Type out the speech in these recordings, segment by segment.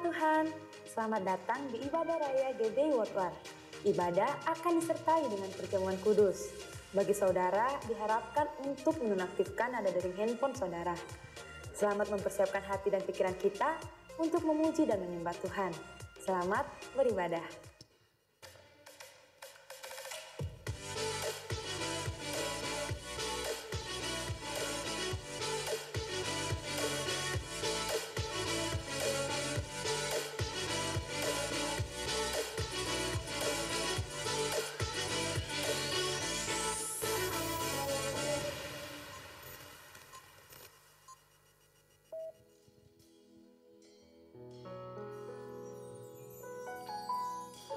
Tuhan, selamat datang di Ibadah Raya GBI Worldwide. Ibadah akan disertai dengan perjamuan kudus. Bagi saudara, diharapkan untuk menonaktifkan nada dering handphone saudara. Selamat mempersiapkan hati dan pikiran kita untuk memuji dan menyembah Tuhan. Selamat beribadah.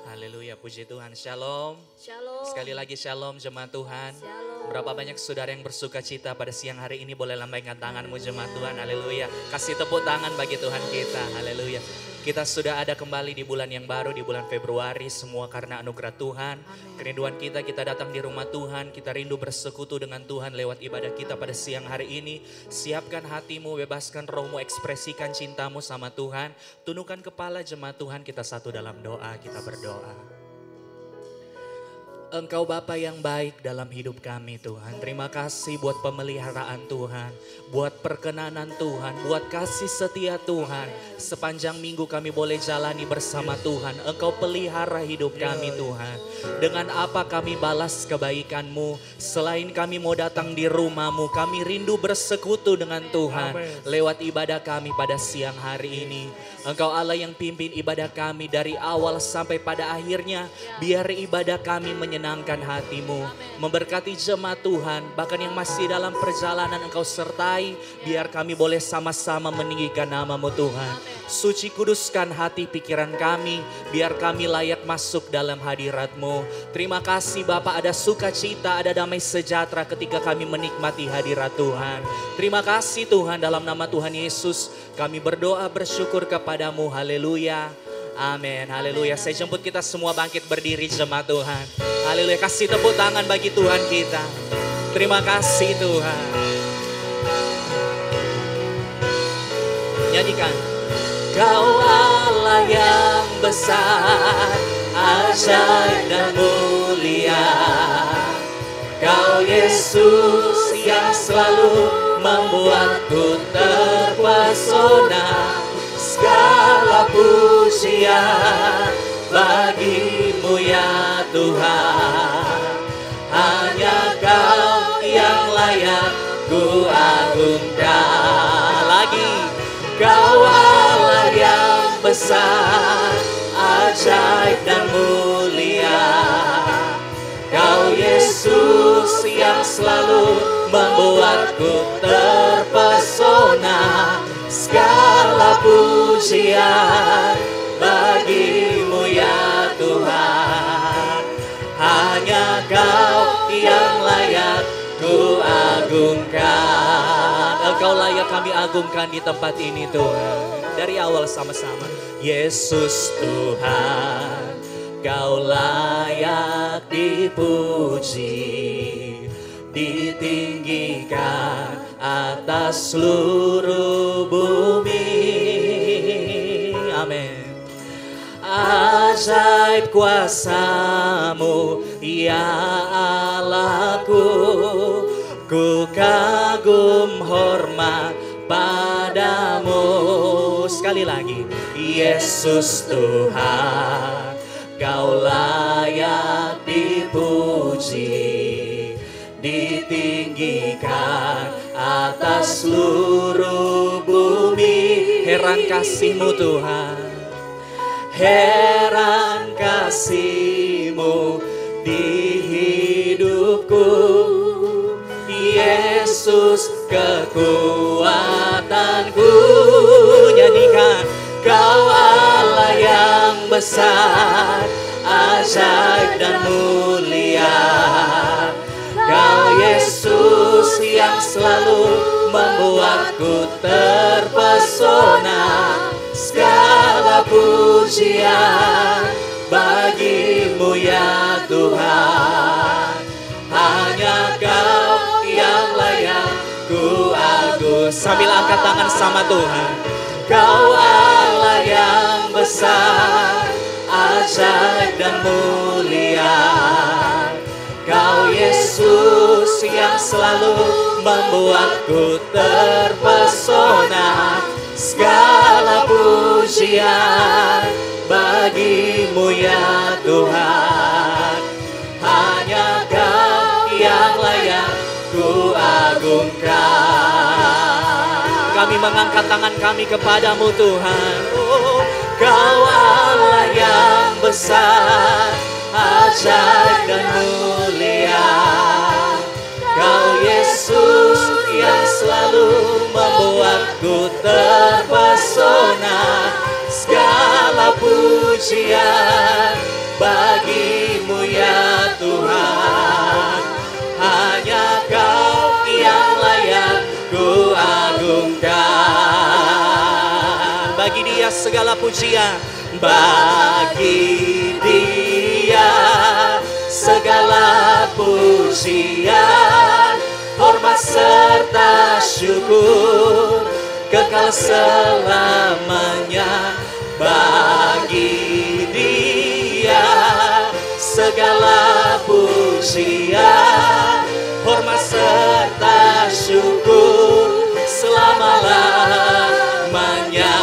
Haleluya, puji Tuhan. Shalom. Shalom. Sekali lagi shalom jemaat Tuhan. Shalom. Berapa banyak saudara yang bersuka cita pada siang hari ini, boleh lambaikan tanganmu jemaat Tuhan. Haleluya. Kasih tepuk tangan bagi Tuhan kita. Haleluya. Kita sudah ada kembali di bulan yang baru, di bulan Februari. Semua karena anugerah Tuhan. Kerinduan kita datang di rumah Tuhan. Kita rindu bersekutu dengan Tuhan lewat ibadah kita pada siang hari ini. Siapkan hatimu, bebaskan rohmu, ekspresikan cintamu sama Tuhan. Tundukkan kepala jemaat Tuhan, kita satu dalam doa, kita berdoa. Engkau Bapa yang baik dalam hidup kami Tuhan. Terima kasih buat pemeliharaan Tuhan. Buat perkenanan Tuhan. Buat kasih setia Tuhan. Sepanjang minggu kami boleh jalani bersama Tuhan. Engkau pelihara hidup kami Tuhan. Dengan apa kami balas kebaikan-Mu. Selain kami mau datang di rumah-Mu. Kami rindu bersekutu dengan Tuhan. Lewat ibadah kami pada siang hari ini. Engkau Allah yang pimpin ibadah kami dari awal sampai pada akhirnya. Biar ibadah kami menyenangkan hatimu. Memberkati jemaat Tuhan. Bahkan yang masih dalam perjalanan Engkau sertai. Biar kami boleh sama-sama meninggikan nama-Mu Tuhan. Suci kuduskan hati pikiran kami. Biar kami layak masuk dalam hadirat-Mu. Terima kasih Bapak, ada sukacita, ada damai sejahtera ketika kami menikmati hadirat Tuhan. Terima kasih Tuhan, dalam nama Tuhan Yesus kami berdoa bersyukur kepadamu. Haleluya. Amin. Haleluya. Saya jemput kita semua bangkit berdiri jemaat Tuhan. Haleluya. Kasih tepuk tangan bagi Tuhan kita. Terima kasih Tuhan. Nyanyikan. Kau Allah yang besar, ajaib dan mulia. Kau Yesus yang selalu membuatku terpesona. Segala pujian bagimu ya Tuhan. Hanya Kau yang layak ku agungkan. Lagi. Kau Allah yang besar, ajaib dan mulia. Kau Yesus yang selalu membuatku terpesona. Segala pujian bagimu ya Tuhan. Hanya Kau yang layak ku agungkan. Engkau layak kami agungkan di tempat ini Tuhan. Dari awal sama-sama. Yesus Tuhan, Kau layak dipuji, ditinggikan atas seluruh bumi. Amin. Ajaib kuasa-Mu ya Allahku. Ku kagum hormat padamu. Sekali lagi. Yesus Tuhan, Kau layak dipuji, ditinggikan atas seluruh bumi. Heran kasih-Mu Tuhan. Heran kasih-Mu di hidupku. Yesus kekuatanku. Nyanyikan. Kau Allah yang besar, ajaib dan mulia. Kau Yesus yang selalu membuatku terpesona. Segala pujian bagimu ya Tuhan. Hanya Kau yang layak ku agung. Sambil angkat tangan sama Tuhan. Kau Allah yang selalu membuatku terpesona. Segala pujian bagimu ya Tuhan. Hanya Kau yang layak ku agungkan. Kami mengangkat tangan kami kepadamu Tuhan. Oh, Kau Allah yang besar, ajaib dan mulia. Kau Yesus yang selalu membuatku terpesona. Segala pujian bagimu ya Tuhan. Hanya Kau yang layak ku agungkan. Bagi Dia segala pujian, bagi Dia segala pujian, hormat serta syukur kekal selamanya. Bagi Dia segala pujian, hormat serta syukur selama-lamanya.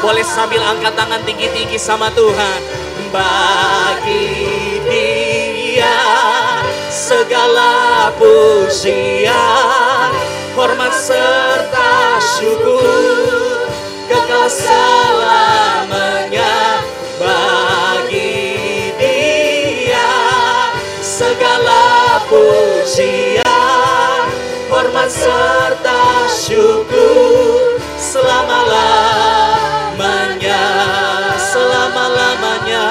Boleh sambil angkat tangan tinggi-tinggi sama Tuhan. Bagi Dia segala pujian, hormat serta syukur kekal selamanya. Bagi Dia segala pujian, hormat serta syukur selama-lamanya. Selama-lamanya,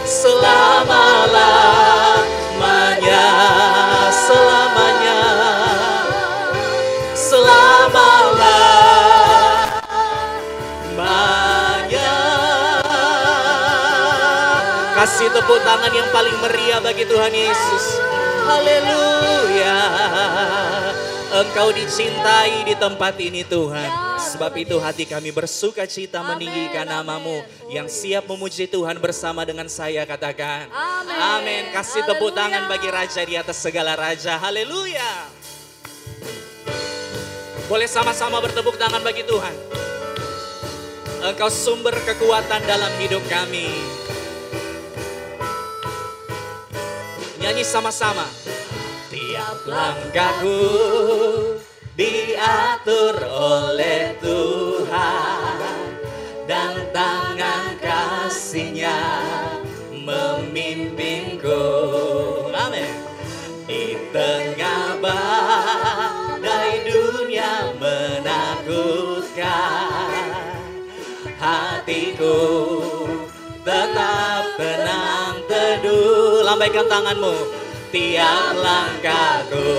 selama-lamanya, selamanya, selama-lamanya. Kasih tepuk tangan yang paling meriah bagi Tuhan Yesus. Haleluya. Engkau dicintai di tempat ini Tuhan. Sebab itu hati kami bersuka cita meninggikan nama-Mu. Yang siap memuji Tuhan bersama dengan saya, katakan amin. Kasih tepuk tangan bagi Raja di atas segala Raja. Haleluya. Boleh sama-sama bertepuk tangan bagi Tuhan. Engkau sumber kekuatan dalam hidup kami. Nyanyi sama-sama. Tiap langkahku diatur oleh Tuhan, dan tangan kasih-Nya memimpinku. Amin. Di tengah badai dunia menakutkan, hatiku tetap tenang teduh. Lambaikan tanganmu. Tiap langkahku,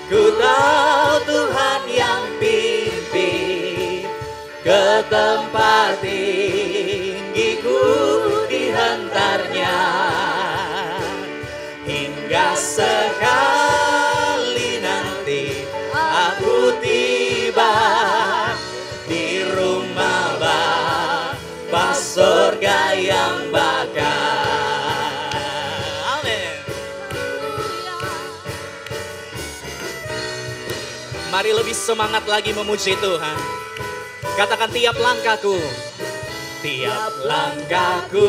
ku tahu Tuhan yang pimpin. Ke tempat tinggiku dihantarnya, hingga sekali nanti aku tiba di rumah Bapa surga yang bakal. Mari lebih semangat lagi memuji Tuhan. Katakan tiap langkahku. Tiap langkahku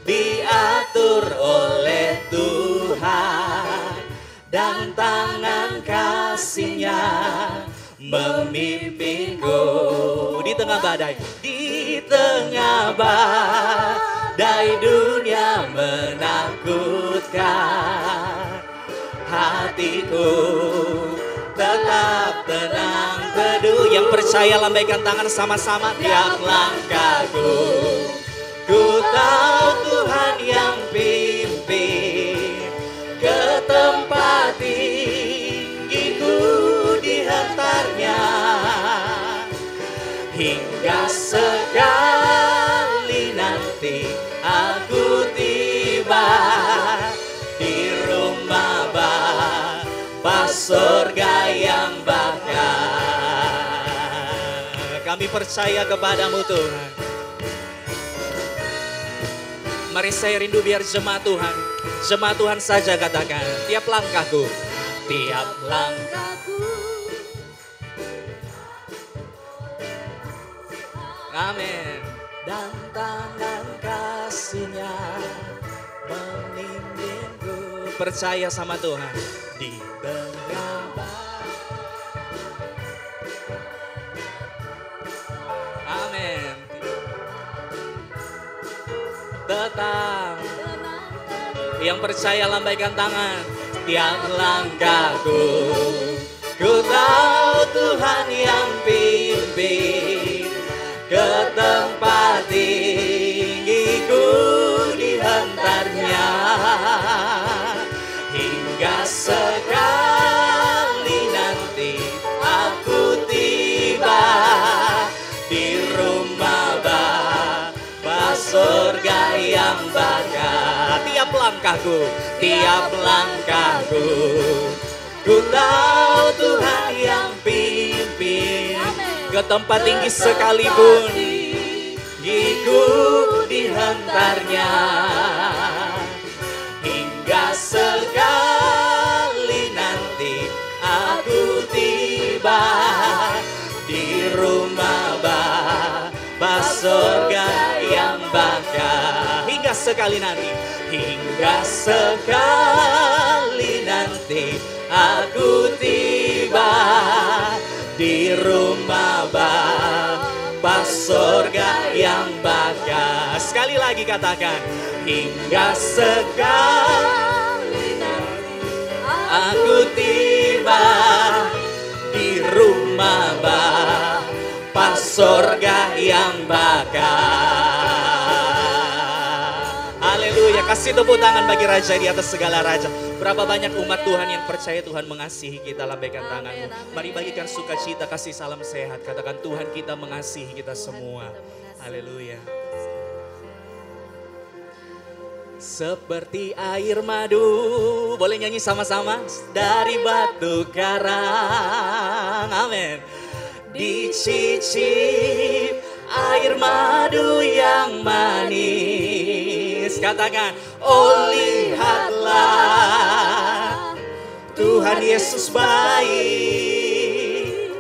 diatur oleh Tuhan, dan tangan kasih-Nya memimpinku. Di tengah badai. Di tengah badai dunia menakutkan, hatiku tetap tenang teduh. Yang percaya lambaikan tangan sama-sama. Tiap langkahku, ku tahu Tuhan yang pimpin. Ke tempat tinggiku dihantarnya, hingga sekali nanti aku tiba di rumah Bapa surga yang bakal. Kami percaya kepadamu Tuhan. Mari saya rindu biar jemaat Tuhan. Jemaat Tuhan saja katakan, tiap langkahku. Tiap langkahku. Amin. Dan tangan kasih-Nya membimbingku. Percaya sama Tuhan. Di tengah amin. Tetap. Yang percaya lambaikan tangan. Tiap langkahku. Ku tahu Tuhan yang pimpin. Ke tempat tinggiku dihantarnya. Hingga sekali nanti aku tiba di rumah Bapa surga yang bakal. Tiap langkahku, tiap langkahku, ku tahu Tuhan yang pimpin. Ke tempat tinggi sekalipun, gigiku dihantarnya. Hingga sekali nanti aku tiba di rumah Bapa surga yang bakal. Hingga sekali nanti, hingga sekali nanti aku tiba di rumah Bapa surga yang bakal. Sekali lagi katakan, hingga sekali nanti aku tiba di rumah Bapa surga yang bakal. Haleluya, kasih tepuk tangan bagi Raja di atas segala Raja. Berapa banyak umat Tuhan yang percaya Tuhan mengasihi kita, lambaikan tanganmu. Mari bagikan sukacita, kasih salam sehat. Katakan Tuhan kita mengasihi kita semua. Haleluya. Seperti air madu, boleh nyanyi sama-sama? Dari batu karang, amin. Dicicip air madu yang manis. Katakan, oh lihatlah Tuhan Yesus baik.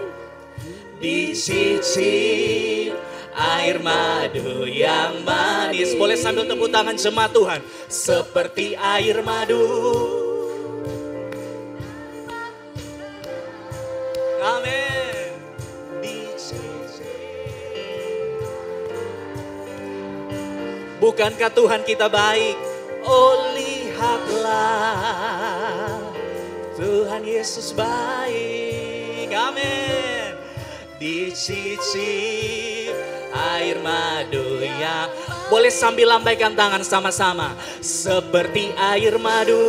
Dicicip air madu yang manis. Boleh sambil tepuk tangan jemaat Tuhan. Seperti air madu. Amin. Bukankah Tuhan kita baik? Oh lihatlah Tuhan Yesus baik. Amin. Dicicip air madu yang. Boleh sambil lambaikan tangan sama-sama. Seperti air madu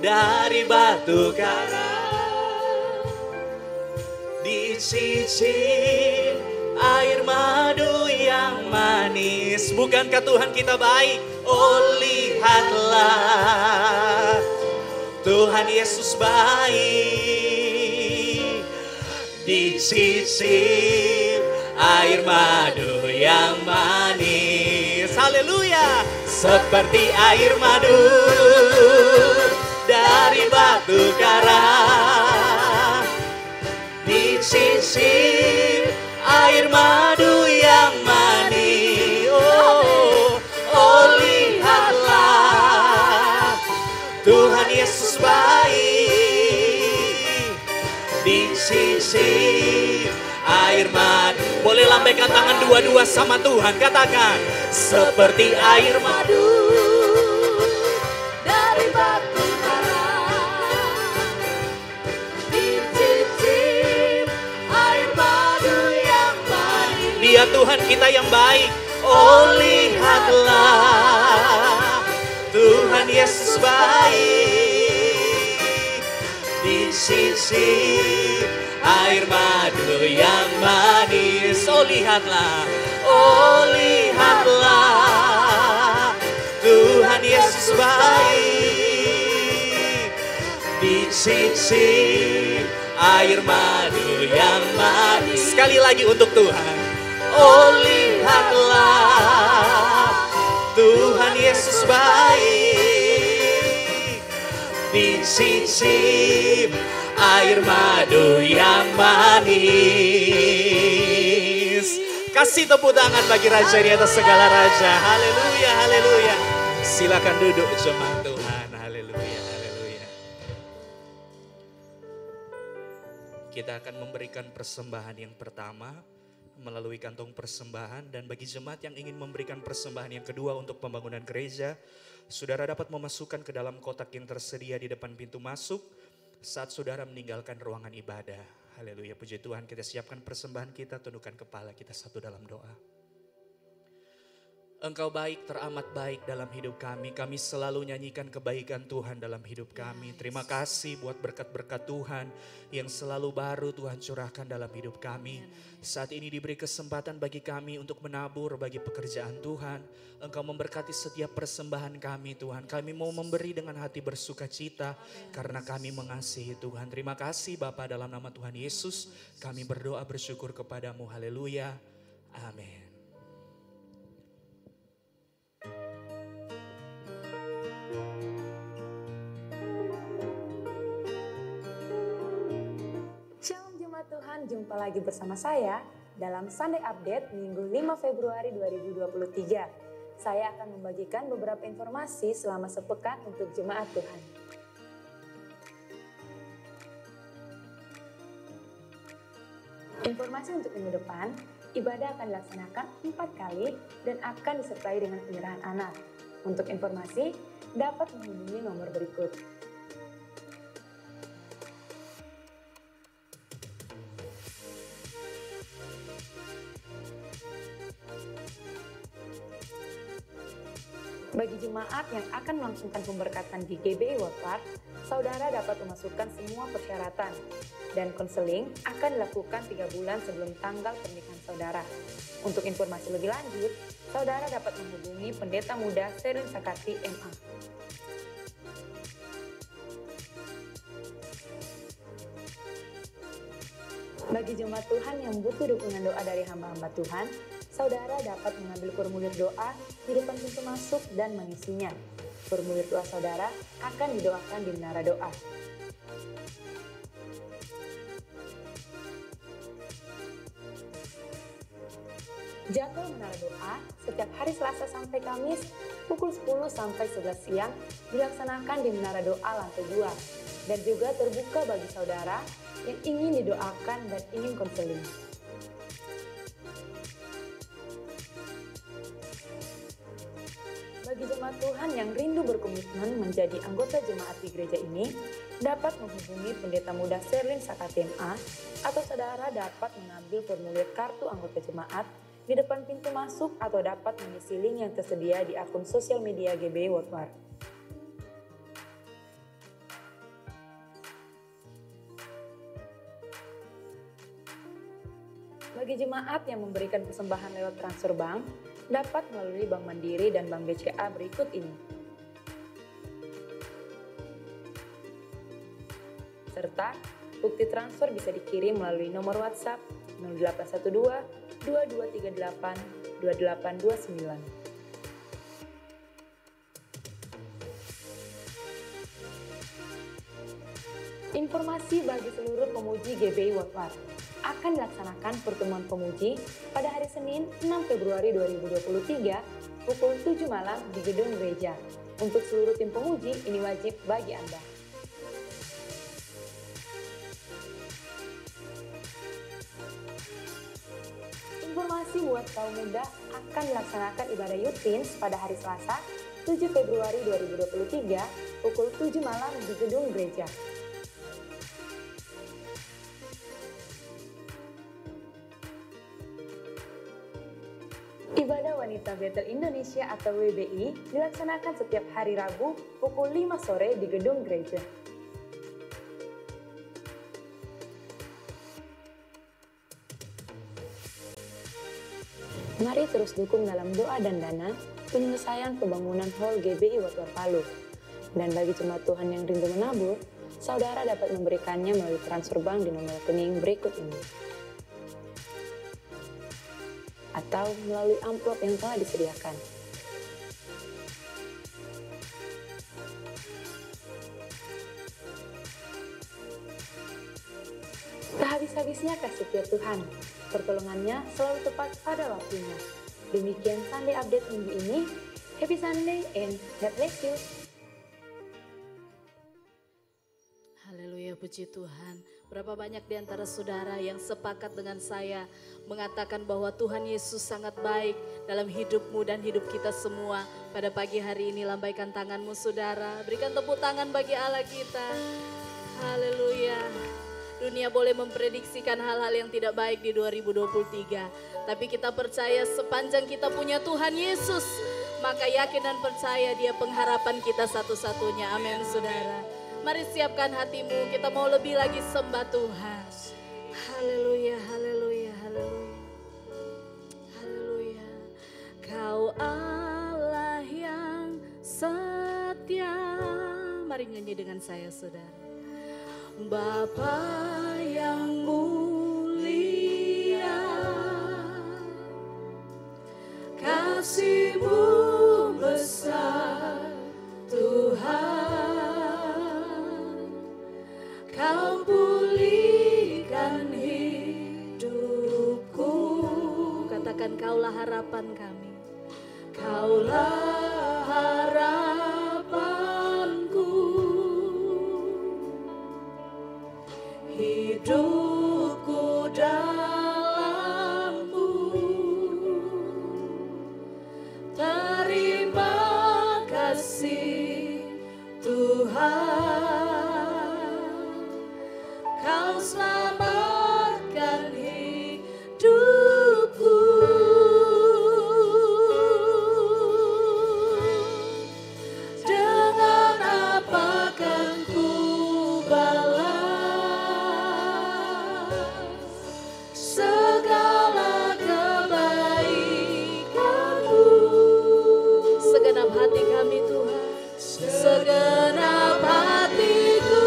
dari batu karang. Dicicip air madu yang manis. Bukankah Tuhan kita baik? Oh lihatlah Tuhan Yesus baik. Dicicip air madu yang manis. Haleluya. Seperti air madu dari batu karang. Dicicip air madu yang manis. Oh, oh lihatlah Tuhan Yesus baik. Dicicip air madu. Boleh lambaikan tangan dua-dua sama Tuhan. Katakan, seperti air madu dari batu karang. Dicicip air madu yang manis. Dia Tuhan kita yang baik. Oh lihatlah Tuhan Yesus baik. Dicicip air madu yang manis. Oh lihatlah Tuhan Yesus baik. Dicicip air madu yang manis. Sekali lagi untuk Tuhan. Oh lihatlah Tuhan Yesus baik, dicicip air madu yang manis. Kasih tepuk tangan bagi Raja di atas segala raja. Haleluya, haleluya. Silakan duduk jemaat Tuhan. Haleluya, haleluya. Kita akan memberikan persembahan yang pertama melalui kantong persembahan, dan bagi jemaat yang ingin memberikan persembahan yang kedua untuk pembangunan gereja, saudara dapat memasukkan ke dalam kotak yang tersedia di depan pintu masuk saat saudara meninggalkan ruangan ibadah. Haleluya, puji Tuhan. Kita siapkan persembahan kita, tundukkan kepala kita satu dalam doa. Engkau baik, teramat baik dalam hidup kami. Kami selalu nyanyikan kebaikan Tuhan dalam hidup kami. Terima kasih buat berkat-berkat Tuhan yang selalu baru Tuhan curahkan dalam hidup kami. Saat ini diberi kesempatan bagi kami untuk menabur bagi pekerjaan Tuhan. Engkau memberkati setiap persembahan kami Tuhan. Kami mau memberi dengan hati bersuka cita karena kami mengasihi Tuhan. Terima kasih Bapa, dalam nama Tuhan Yesus kami berdoa bersyukur kepadamu. Haleluya. Amin. Shalom jemaat Tuhan, jumpa lagi bersama saya dalam Sunday Update Minggu 5 Februari 2023. Saya akan membagikan beberapa informasi selama sepekan untuk jemaat Tuhan. Informasi untuk minggu depan, ibadah akan dilaksanakan 4 kali dan akan disertai dengan penyerahan anak. Untuk informasi, dapat menghubungi nomor berikut. Bagi jemaat yang akan melangsungkan pemberkatan di GBI World Park, saudara dapat memasukkan semua persyaratan dan konseling akan dilakukan 3 bulan sebelum tanggal pernikahan saudara. Untuk informasi lebih lanjut, saudara dapat menghubungi Pendeta Muda Sherlyn Sakati MA. Bagi jemaat Tuhan yang butuh dukungan doa dari hamba-hamba Tuhan, saudara dapat mengambil formulir doa di depan pintu masuk dan mengisinya. Formulir doa saudara akan didoakan di menara doa. Jadwal menara doa setiap hari Selasa sampai Kamis pukul 10 sampai 11 siang dilaksanakan di menara doa lantai 2 dan juga terbuka bagi saudara yang ingin didoakan dan ingin konseling. Bagi jemaat Tuhan yang rindu berkomitmen menjadi anggota jemaat di gereja ini, dapat menghubungi Pendeta Muda Sherlyn Sakati MA atau saudara dapat mengambil formulir kartu anggota jemaat di depan pintu masuk atau dapat mengisi link yang tersedia di akun sosial media GBI World Park. Bagi jemaat yang memberikan persembahan lewat transfer bank, dapat melalui Bank Mandiri dan Bank BCA berikut ini. Serta bukti transfer bisa dikirim melalui nomor WhatsApp 0812 2238 2829. Informasi bagi seluruh pemuji GBI World Park. Akan dilaksanakan pertemuan pemuji pada hari Senin 6 Februari 2023 pukul 7 malam di gedung gereja. Untuk seluruh tim pemuji, ini wajib bagi Anda. Informasi buat kaum muda akan dilaksanakan ibadah Youth Teens pada hari Selasa 7 Februari 2023 pukul 7 malam di gedung gereja. Ibadah Wanita Betel Indonesia atau WBI dilaksanakan setiap hari Rabu pukul 5 sore di gedung gereja. Mari terus dukung dalam doa dan dana penyelesaian pembangunan Hall GBI World Park Palu. Dan bagi jemaat Tuhan yang rindu menabur, saudara dapat memberikannya melalui transfer bank di nomor rekening berikut ini. Atau melalui amplop yang telah disediakan. Panasnya kasih Tuhan, pertolongannya selalu tepat pada waktunya. Demikian Sunday Update minggu ini. Happy Sunday and God bless you. Haleluya, puji Tuhan. Berapa banyak di antara saudara yang sepakat dengan saya mengatakan bahwa Tuhan Yesus sangat baik dalam hidupmu dan hidup kita semua. Pada pagi hari ini lambaikan tanganmu saudara, berikan tepuk tangan bagi Allah kita. Haleluya. Dunia boleh memprediksikan hal-hal yang tidak baik di 2023. Tapi kita percaya sepanjang kita punya Tuhan Yesus, maka yakin dan percaya Dia pengharapan kita satu-satunya. Amin saudara. Mari siapkan hatimu, kita mau lebih lagi sembah Tuhan. Haleluya, haleluya, haleluya. Haleluya. Kau Allah yang setia. Mari nyanyi dengan saya saudara. Bapa yang mulia, kasih-Mu besar Tuhan. Kau pulihkan hidupku. Katakan Kaulah harapan kami. Kaulah harapanku. Hidupku dalam-Mu. Terima kasih Tuhan. Kau selamatkan hidupku. Dengan apa kan ku balas segala kebaikan-Mu. Segenap hati kami Tuhan, segenap hatiku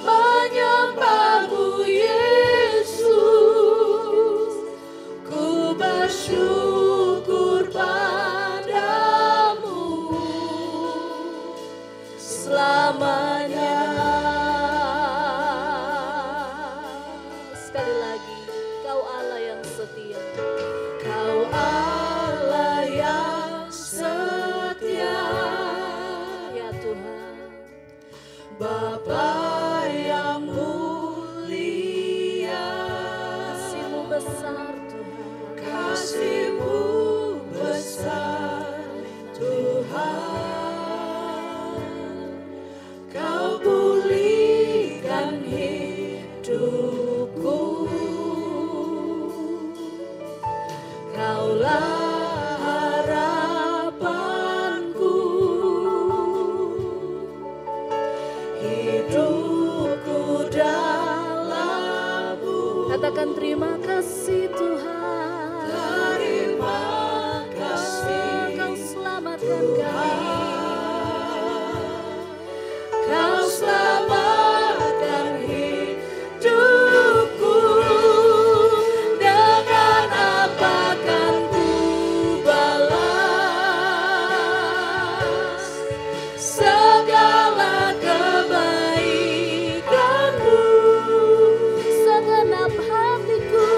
menyembah-Mu Yesus. Ku bersyukur padamu selamanya. Sekali lagi, Kau Allah yang setia. Kau Allah yang setia. Ya Tuhan. Bapa yang mulia, kasih-Mu besar Tuhan. Kasih-Mu besar Tuhan. Kau pulihkan hidupku. Kaulah harapanku. Hidupku dalam-Mu. Katakan terima kasih Tuhan. Terima kasih. Kau selamatkan kami. Kau selamatkan hidupku. Dengan apa kan ku balas segala kebaikan-Mu. Segenap hatiku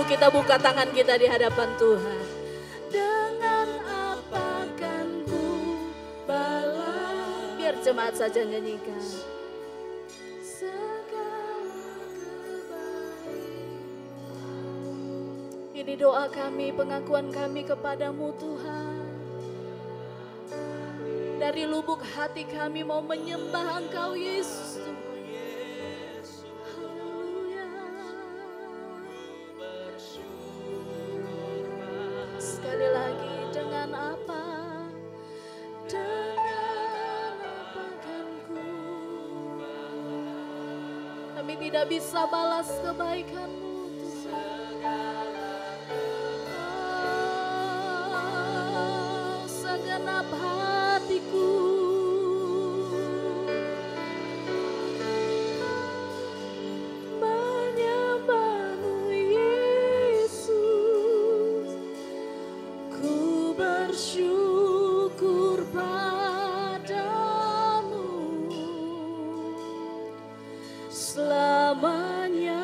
Yuk kita buka tangan kita di hadapan Tuhan. Dengan apa kan ku balas. Biar jemaat saja nyanyikan. Ini doa kami, pengakuan kami kepadamu Tuhan. Dari lubuk hati kami mau menyembah Engkau Yesus. Haleluya. Sekali lagi, dengan apa? Dengan apa kan ku? Kami tidak bisa balas kebaikan-Mu Tuhan. Segenap hatiku menyembah-Mu Yesus, ku bersyukur padamu selamanya.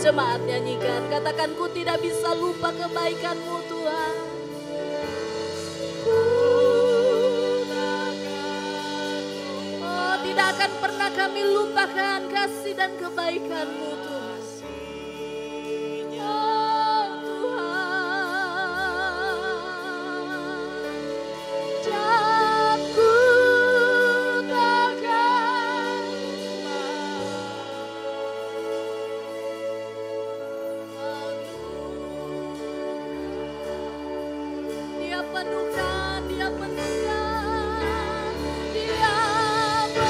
Jemaat nyanyikan, katakan ku tidak bisa lupa kebaikan-Mu Tuhan. Oh, tidak akan pernah kami lupakan kasih dan kebaikan-Mu Tuhan. Oh Tuhan, aku takkan Dia penuhkan, Dia penuhkan, Dia penuhkan.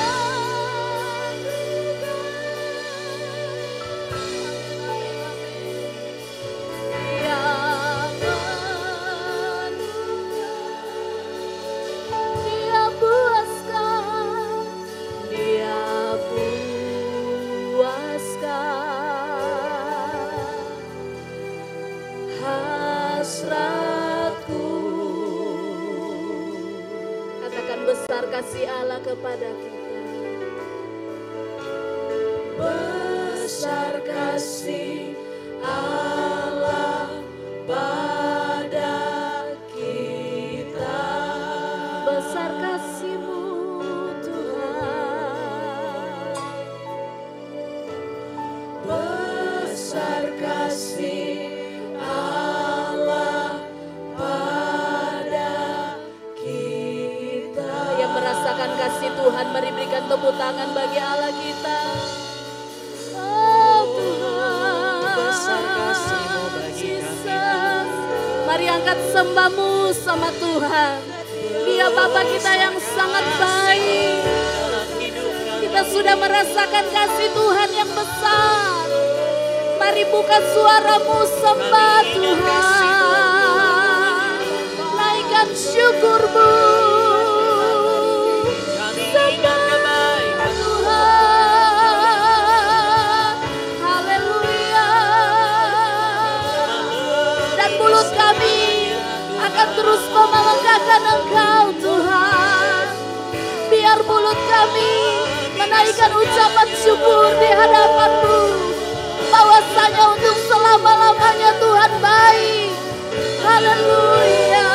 Dia penuhkan, Dia puaskan, Dia puaskan hasratku. Katakan besar kasih Allah kepada kita. Besar kasih Allah pada kita. Besar kasih-Mu Tuhan. Besar kasih Allah pada kita. Yang merasakan kasih Tuhan, mari berikan tepuk tangan bagi Allah kita. Oh Tuhan, Besar kasih-Mu bagi kami. Mari angkat sembahmu sama Tuhan. Dia Bapa kita yang sangat baik. Kita sudah merasakan kasih Tuhan yang besar. Mari buka suaramu sembah Tuhan. Naikkan syukur-Mu. Sembah Tuhan. Haleluya. Dan mulut kami akan terus membanggakan Engkau Tuhan. Biar mulut kami menaikkan ucapan syukur di hadapan-Mu. Bahwasanya untuk selama-lamanya Tuhan baik. Haleluya.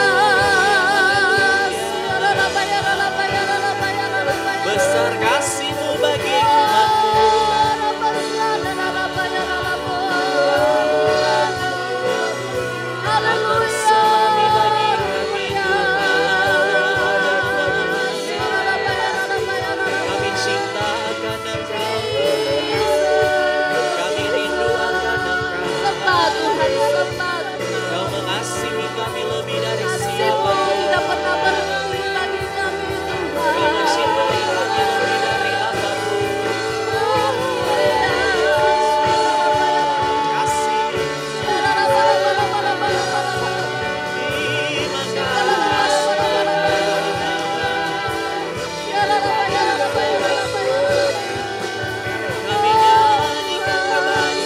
besar kasih-Mu bagi umat-Mu. Selami bagi kami Tuhan. Kami cinta akan Engkau, kami rindu akan Engkau. Kau mengasihi kami lebih dari siapapun. Kau mencintai kami lebih dari apapun. Kasih, terima kasih. Kami nyanyikan kebaikan, kami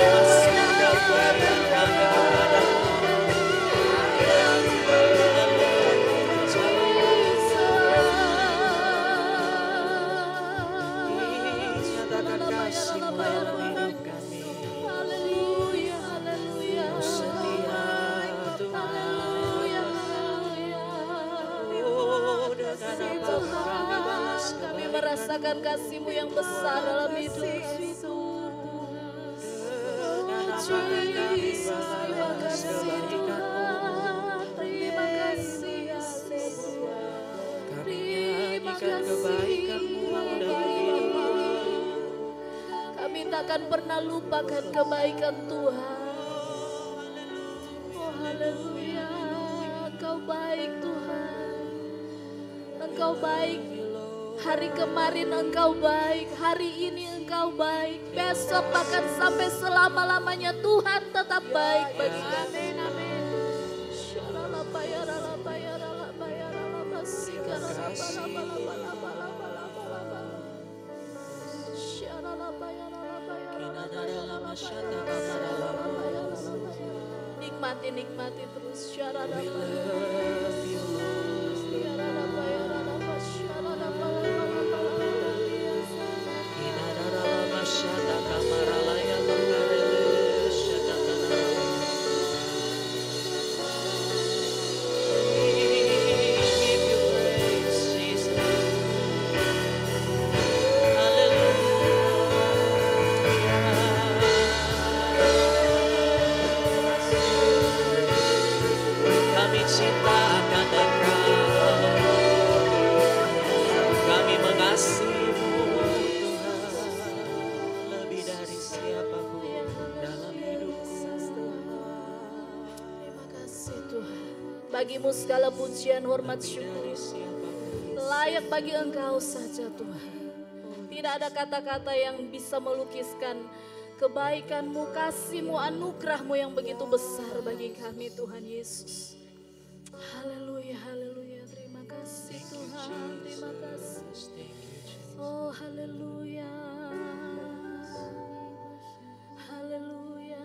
masukkan kebaikan kami kepada-Mu. Nyatakan kasih-Mu dalam hidup kami. Kau setia Tuhan. Oh, dengan apapun kami balas Kami kebaikan. merasakan kasih-Mu yang besar dalam hidup Dengan apapun kami balas kebaikan-Mu. Terima kasih, Kami nyanyikan kebaikan-Mu dalam hidup kami. Kami takkan pernah lupakan kebaikan Tuhan. Oh haleluya, Engkau baik Tuhan. Engkau baik. Hari kemarin Engkau baik, hari ini Engkau baik. Besok bahkan sampai selama-lamanya Tuhan tetap baik bagi kami. Nikmati terus. Kami cinta akan Engkau, kami mengasihi-Mu Tuhan, lebih dari siapapun dalam hidupku. Terima kasih Tuhan. Bagimu segala pujian, hormat, syukur. Layak bagi Engkau saja Tuhan. Tidak ada kata-kata yang bisa melukiskan kebaikan-Mu, kasih-Mu, anugerah-Mu yang begitu besar bagi kami Tuhan Yesus. Haleluya, haleluya. Terima kasih Tuhan, terima kasih. Oh haleluya. Haleluya.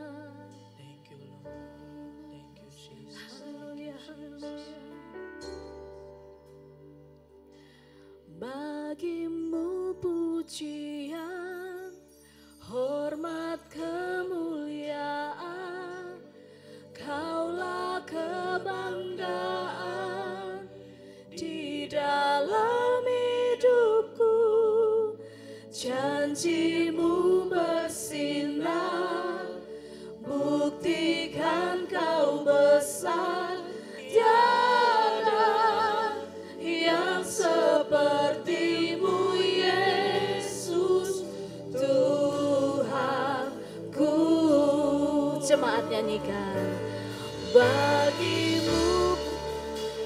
Thank you Lord, thank you Jesus. Haleluya, haleluya. Bagimu pujian, hormat, kemuliaan, Kaulah kebanggaan di dalam hidupku. Janji-Mu bersinar, buktikan Kau besar. Tiada yang seperti-Mu Yesus Tuhanku. Jemaat nyanyikan. Bagimu,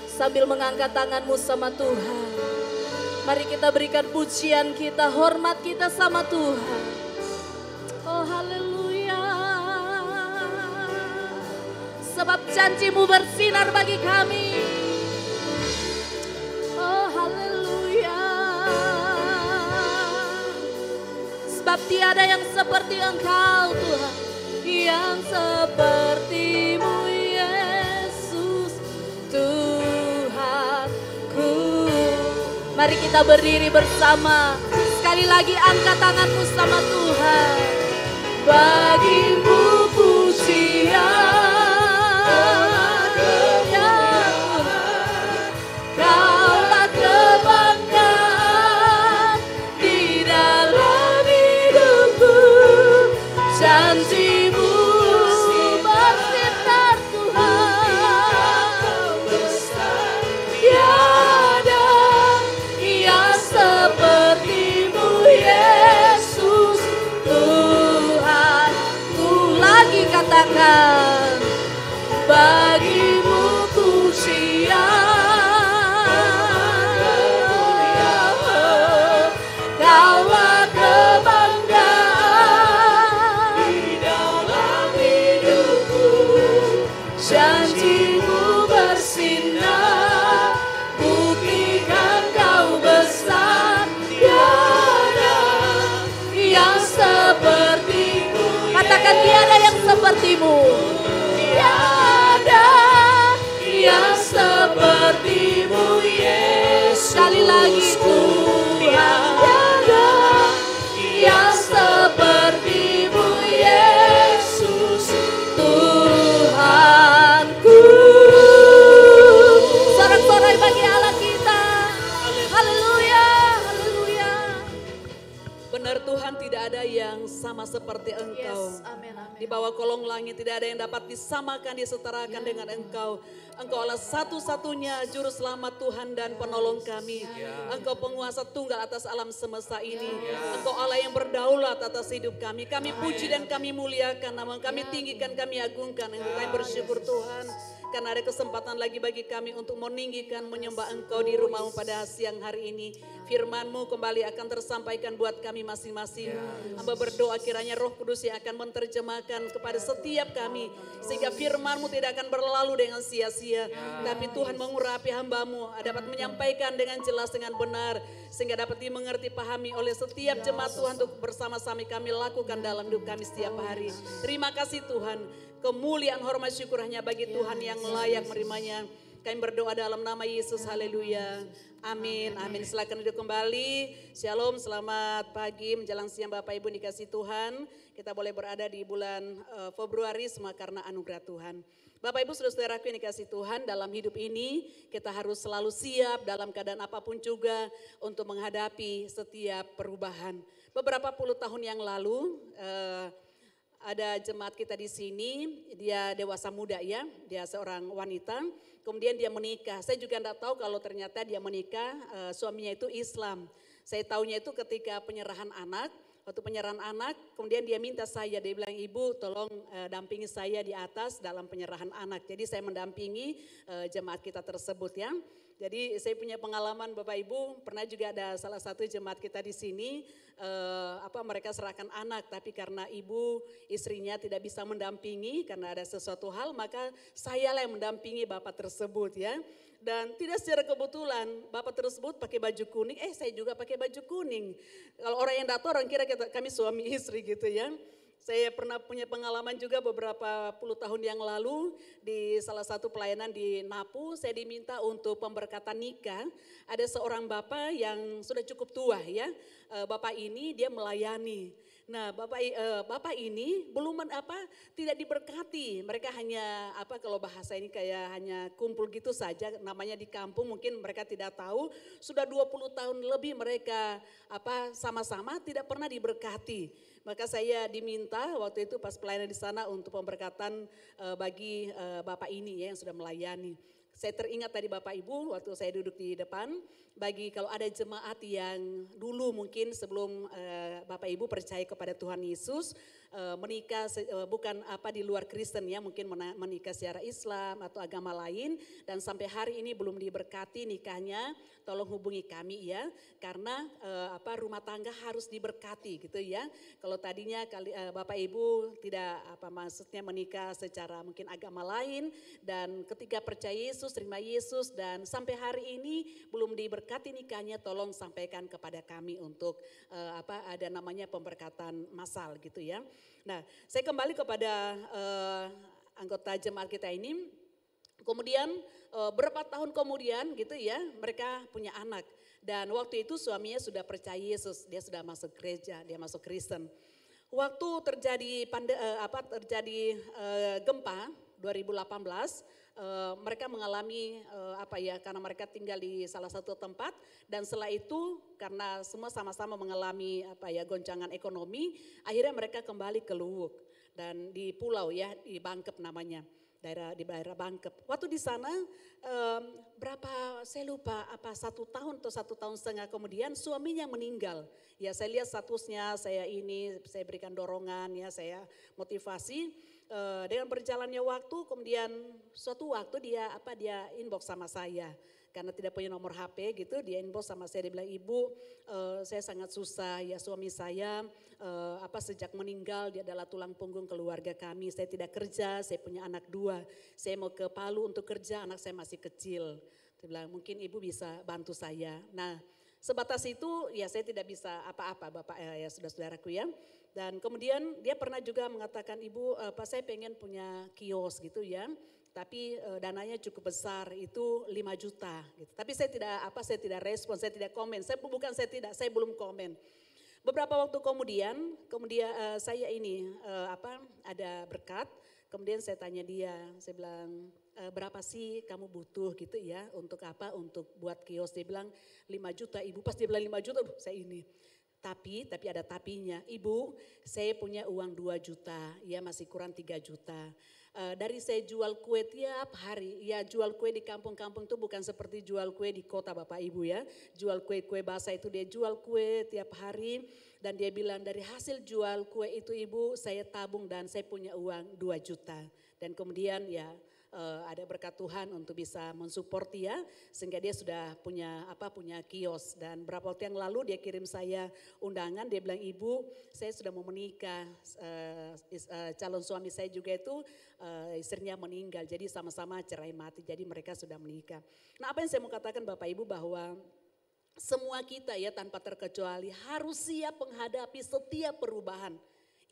sambil mengangkat tanganmu sama Tuhan, mari kita berikan pujian kita, hormat kita sama Tuhan. Oh haleluya. Sebab janji-Mu bersinar bagi kami. Oh haleluya. Sebab tiada yang seperti Engkau Tuhan, yang seperti-Mu Yesus Tuhanku. Mari kita berdiri bersama. Sekali lagi angkat tanganmu sama Tuhan. Bagimu pujian, janjimu bersinar, buktikan kau besar, tiada yang sepertimu. Katakan tiada yang sepertimu. Tiada yang sepertimu Yesus. Sekali lagi Tuhan, tiada yang sepertimu Yesus Tuhanku. Sorak-sorai bagi Allah kita. Haleluya, haleluya. Benar Tuhan, tidak ada yang sama seperti Engkau. Yes, amin, amin. Di bawah kolong langit tidak ada yang dapat disamakan, disetarakan dengan Engkau. Engkau adalah satu-satunya juru selamat Tuhan dan penolong kami. Engkau penguasa tunggal atas alam semesta ini. Engkau Allah yang berdaulat atas hidup kami. Kami puji dan kami muliakan nama, kami tinggikan, kami agungkan. Engkau kami bersyukur Tuhan. Karena ada kesempatan lagi bagi kami untuk meninggikan, menyembah Engkau di rumahmu pada siang hari ini. Firman-Mu kembali akan tersampaikan buat kami masing-masing. Hamba berdoa kiranya Roh Kudus yang akan menerjemahkan kepada setiap kami. Sehingga firman-Mu tidak akan berlalu dengan sia-sia. Tapi Tuhan mengurapi hamba-Mu dapat menyampaikan dengan jelas, dengan benar. Sehingga dapat dimengerti, pahami oleh setiap jemaat Tuhan untuk bersama-sama kami lakukan dalam hidup kami setiap hari. Terima kasih Tuhan. Kemuliaan, hormat, syukur hanya bagi Tuhan yang layak menerimanya. Kami berdoa dalam nama Yesus, haleluya. Amin, amin. Silakan duduk kembali. Shalom, selamat pagi menjelang siang Bapak Ibu dikasih Tuhan. Kita boleh berada di bulan Februari semua karena anugerah Tuhan. Bapak Ibu saudara-saudaraku yang dikasih Tuhan, dalam hidup ini kita harus selalu siap dalam keadaan apapun juga untuk menghadapi setiap perubahan. Beberapa puluh tahun yang lalu ada jemaat kita di sini, dia dewasa muda ya, dia seorang wanita, kemudian dia menikah. Saya juga tidak tahu kalau ternyata dia menikah, suaminya itu Islam. Saya tahunya itu ketika penyerahan anak, waktu penyerahan anak, kemudian dia minta saya, dia bilang, Ibu tolong dampingi saya di atas dalam penyerahan anak. Jadi saya mendampingi jemaat kita tersebut ya. Jadi saya punya pengalaman Bapak Ibu, pernah juga ada salah satu jemaat kita di sini, mereka serahkan anak, tapi karena ibu istrinya tidak bisa mendampingi karena ada sesuatu hal, maka saya lah yang mendampingi bapak tersebut ya. Dan tidak secara kebetulan bapak tersebut pakai baju kuning, saya juga pakai baju kuning. Kalau orang yang datang orang kira kami suami istri gitu ya. Saya pernah punya pengalaman juga beberapa puluh tahun yang lalu di salah satu pelayanan di Napu, saya diminta untuk pemberkatan nikah. Ada seorang bapak yang sudah cukup tua ya, bapak ini dia melayani. Nah bapak ini belum tidak diberkati, mereka hanya kalau bahasa ini kayak hanya kumpul gitu saja, namanya di kampung mungkin mereka tidak tahu. Sudah 20 tahun lebih mereka sama-sama tidak pernah diberkati. Maka saya diminta waktu itu pas pelayanan di sana untuk pemberkatan bagi bapak ini ya yang sudah melayani. Saya teringat tadi Bapak Ibu waktu saya duduk di depan, bagi kalau ada jemaat yang dulu mungkin sebelum Bapak Ibu percaya kepada Tuhan Yesus, menikah bukan di luar Kristen ya, mungkin menikah secara Islam atau agama lain dan sampai hari ini belum diberkati nikahnya, tolong hubungi kami ya, karena rumah tangga harus diberkati gitu ya. Kalau tadinya Bapak Ibu tidak maksudnya menikah secara mungkin agama lain dan ketika percaya Yesus, terima Yesus dan sampai hari ini belum diberkati nikahnya, tolong sampaikan kepada kami untuk ada namanya pemberkatan massal gitu ya. Nah, saya kembali kepada anggota jemaat kita ini. Kemudian berapa tahun kemudian gitu ya, mereka punya anak. Dan waktu itu suaminya sudah percaya Yesus, dia sudah masuk gereja, dia masuk Kristen. Waktu terjadi gempa 2018, mereka mengalami karena mereka tinggal di salah satu tempat dan setelah itu karena semua sama-sama mengalami goncangan ekonomi, akhirnya mereka kembali ke Luwuk dan di pulau ya, di Bangkep namanya. Di daerah Bangkep. Waktu di sana saya lupa 1 tahun atau 1,5 tahun kemudian suaminya meninggal. Ya saya lihat statusnya, saya berikan dorongan ya, saya motivasi. Dengan berjalannya waktu kemudian suatu waktu dia inbox sama saya. karena tidak punya nomor HP gitu, dia inbox sama saya, dia bilang, "Ibu, saya sangat susah ya, suami saya sejak meninggal dia adalah tulang punggung keluarga kami. Saya tidak kerja, saya punya anak 2. Saya mau ke Palu untuk kerja, anak saya masih kecil." Dia bilang, "Mungkin ibu bisa bantu saya." Nah, sebatas itu ya saya tidak bisa apa-apa Bapak ya saudara-saudaraku ya. Dan kemudian dia pernah juga mengatakan, "Ibu, saya pengen punya kios gitu ya. Tapi dananya cukup besar, itu 5 juta gitu." Tapi saya tidak respon, saya tidak komen. Saya belum komen. Beberapa waktu kemudian saya ada berkat. Kemudian saya tanya dia, saya bilang, "Berapa sih kamu butuh gitu ya, untuk apa? Untuk buat kios." Dia bilang, 5 juta ibu. Pas dia bilang 5 juta, saya ini. Tapi ada tapinya, "Ibu, saya punya uang 2 juta, ya masih kurang 3 juta. Dari saya jual kue tiap hari, ya jual kue di kampung-kampung itu bukan seperti jual kue di kota Bapak Ibu ya. Jual kue-kue basah itu dia jual kue tiap hari." Dan dia bilang, "Dari hasil jual kue itu Ibu, saya tabung dan saya punya uang 2 juta. Dan kemudian ya ada berkat Tuhan untuk bisa mensupport dia, sehingga dia sudah punya kios. Dan beberapa waktu yang lalu dia kirim saya undangan, dia bilang, "Ibu, saya sudah mau menikah, calon suami saya juga itu istrinya meninggal, jadi sama-sama cerai mati, jadi mereka sudah menikah." Nah, apa yang saya mau katakan Bapak Ibu, bahwa semua kita ya tanpa terkecuali harus siap menghadapi setiap perubahan.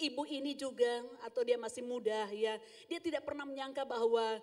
Ibu ini juga, atau dia masih muda ya, dia tidak pernah menyangka bahwa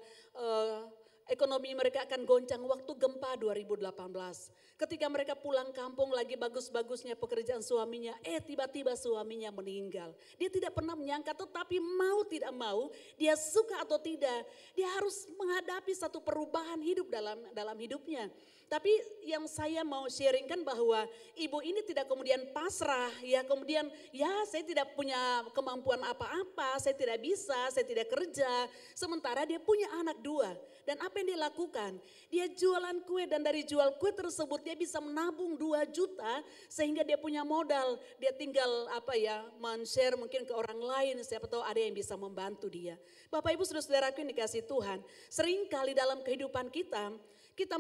ekonomi mereka akan goncang waktu gempa 2018. Ketika mereka pulang kampung lagi bagus-bagusnya pekerjaan suaminya, tiba-tiba suaminya meninggal. Dia tidak pernah menyangka, tetapi mau tidak mau, dia suka atau tidak, dia harus menghadapi satu perubahan hidup dalam hidupnya. Tapi yang saya mau sharingkan bahwa ibu ini tidak kemudian pasrah, ya kemudian ya saya tidak punya kemampuan apa-apa, saya tidak bisa, saya tidak kerja. Sementara dia punya anak 2. Dan apa yang dia lakukan? Dia jualan kue, dan dari jual kue tersebut dia bisa menabung 2 juta sehingga dia punya modal. Dia tinggal men-share mungkin ke orang lain, siapa tahu ada yang bisa membantu dia. Bapak Ibu saudara-saudaraku yang dikasihi Tuhan, seringkali dalam kehidupan kita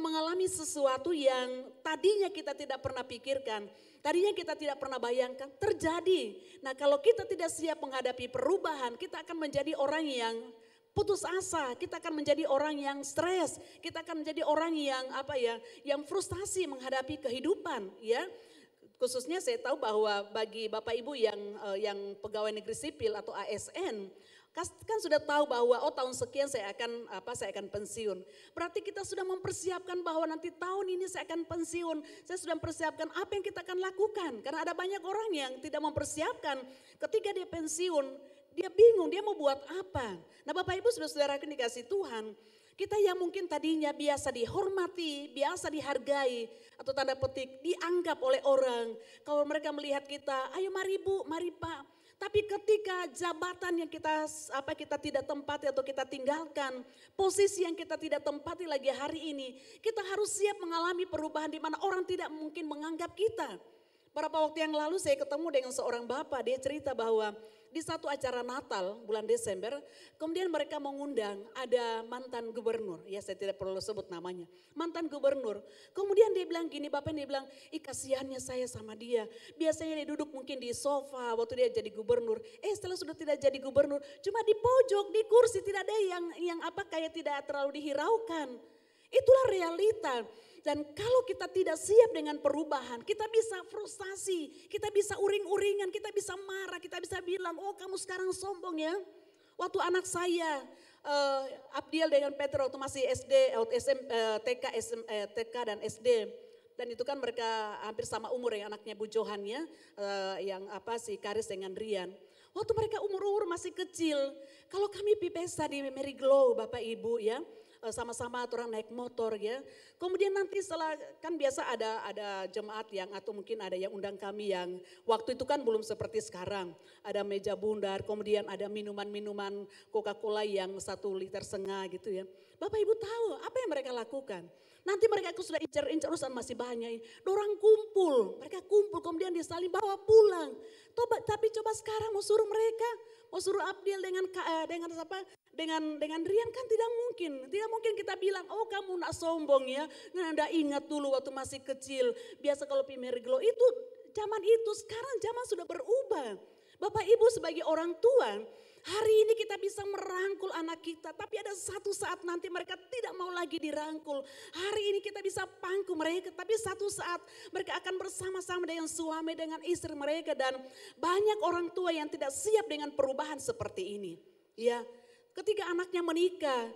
mengalami sesuatu yang tadinya kita tidak pernah pikirkan, tadinya kita tidak pernah bayangkan terjadi. Nah, kalau kita tidak siap menghadapi perubahan, kita akan menjadi orang yang putus asa, kita akan menjadi orang yang stres, kita akan menjadi orang yang frustasi menghadapi kehidupan, ya. Khususnya saya tahu bahwa bagi Bapak Ibu yang pegawai negeri sipil atau ASN, kan sudah tahu bahwa tahun sekian saya akan pensiun. Berarti kita sudah mempersiapkan bahwa nanti tahun ini saya akan pensiun. Saya sudah mempersiapkan apa yang kita akan lakukan. Karena ada banyak orang yang tidak mempersiapkan. Ketika dia pensiun, dia bingung dia mau buat apa. Nah, Bapak Ibu saudara-saudara yang dikasihi Tuhan, kita yang mungkin tadinya biasa dihormati, biasa dihargai, atau tanda petik dianggap oleh orang. Kalau mereka melihat kita, "Ayo mari Bu, mari Pak." Tapi ketika jabatan yang kita tidak tempati atau kita tinggalkan, posisi yang kita tidak tempati lagi hari ini, kita harus siap mengalami perubahan di mana orang tidak mungkin menganggap kita. Beberapa waktu yang lalu saya ketemu dengan seorang bapak, dia cerita bahwa di satu acara Natal bulan Desember, kemudian mereka mengundang ada mantan gubernur, ya saya tidak perlu sebut namanya, mantan gubernur. Kemudian dia bilang gini, bapaknya dia bilang, kasihannya saya sama dia. Biasanya dia duduk mungkin di sofa waktu dia jadi gubernur. Setelah sudah tidak jadi gubernur, cuma di pojok, di kursi, tidak ada yang kayak tidak terlalu dihiraukan. Itulah realita. Dan kalau kita tidak siap dengan perubahan, kita bisa frustasi, kita bisa uring-uringan, kita bisa marah, kita bisa bilang, kamu sekarang sombong ya. Waktu anak saya, Abdiel dengan Peter waktu masih SD, TK dan SD. Dan itu kan mereka hampir sama umur yang anaknya Bu Johan ya, si Karis dengan Rian. Waktu mereka umur masih kecil, kalau kami pipesa di Mary Glow Bapak Ibu ya, sama-sama orang naik motor ya. Kemudian nanti setelah kan biasa ada jemaat yang atau mungkin ada yang undang kami yang waktu itu kan belum seperti sekarang. Ada meja bundar, kemudian ada minuman-minuman Coca-Cola yang 1,5 liter gitu ya. Bapak Ibu tahu apa yang mereka lakukan? Nanti mereka sudah incar-incar urusan masih banyak. Dorang kumpul, mereka kumpul kemudian disaling bawa pulang. Tapi coba sekarang mau suruh mereka, mau suruh Abdiel dengan Rian kan tidak mungkin. Tidak mungkin kita bilang, oh kamu nak sombong ya. Nah, Anda ingat dulu waktu masih kecil. Biasa kalau Pimerglo itu zaman itu, sekarang zaman sudah berubah. Bapak Ibu sebagai orang tua, hari ini kita bisa merangkul anak kita. Tapi ada satu saat nanti mereka tidak mau lagi dirangkul. Hari ini kita bisa pangku mereka. Tapi satu saat mereka akan bersama-sama dengan suami, dengan istri mereka. Dan banyak orang tua yang tidak siap dengan perubahan seperti ini. Ya, ketika anaknya menikah,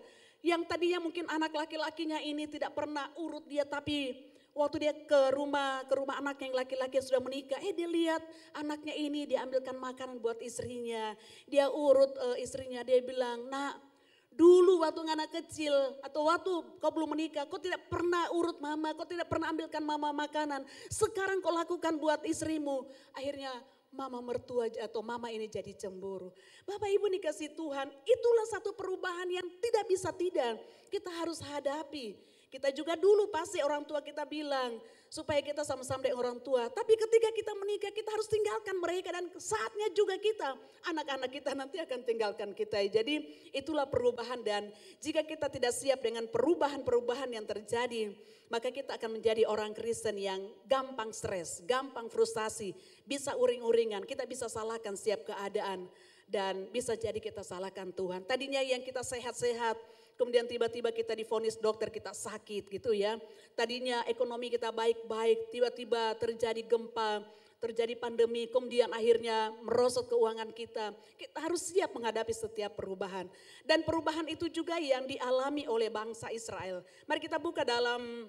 yang tadinya mungkin anak laki-lakinya ini tidak pernah urut dia, tapi waktu dia ke rumah anak yang laki-laki yang sudah menikah, dia lihat anaknya ini, dia ambilkan makanan buat istrinya, dia urut istrinya, dia bilang, nak dulu waktu anak kecil atau waktu kau belum menikah, kau tidak pernah urut mama, kau tidak pernah ambilkan mama makanan, sekarang kau lakukan buat istrimu. Akhirnya mama mertua atau mama ini jadi cemburu. Bapak Ibu dikasih Tuhan, itulah satu perubahan yang tidak bisa tidak. Kita harus hadapi. Kita juga dulu pasti orang tua kita bilang supaya kita sama-sama dengan orang tua. Tapi ketika kita menikah kita harus tinggalkan mereka dan saatnya juga kita, anak-anak kita nanti akan tinggalkan kita. Jadi itulah perubahan dan jika kita tidak siap dengan perubahan-perubahan yang terjadi, maka kita akan menjadi orang Kristen yang gampang stres, gampang frustasi, bisa uring-uringan, kita bisa salahkan setiap keadaan dan bisa jadi kita salahkan Tuhan. Tadinya yang kita sehat-sehat, kemudian tiba-tiba kita divonis dokter kita sakit gitu ya. Tadinya ekonomi kita baik-baik, tiba-tiba terjadi gempa, terjadi pandemi, kemudian akhirnya merosot keuangan kita. Kita harus siap menghadapi setiap perubahan. Dan perubahan itu juga yang dialami oleh bangsa Israel. Mari kita buka dalam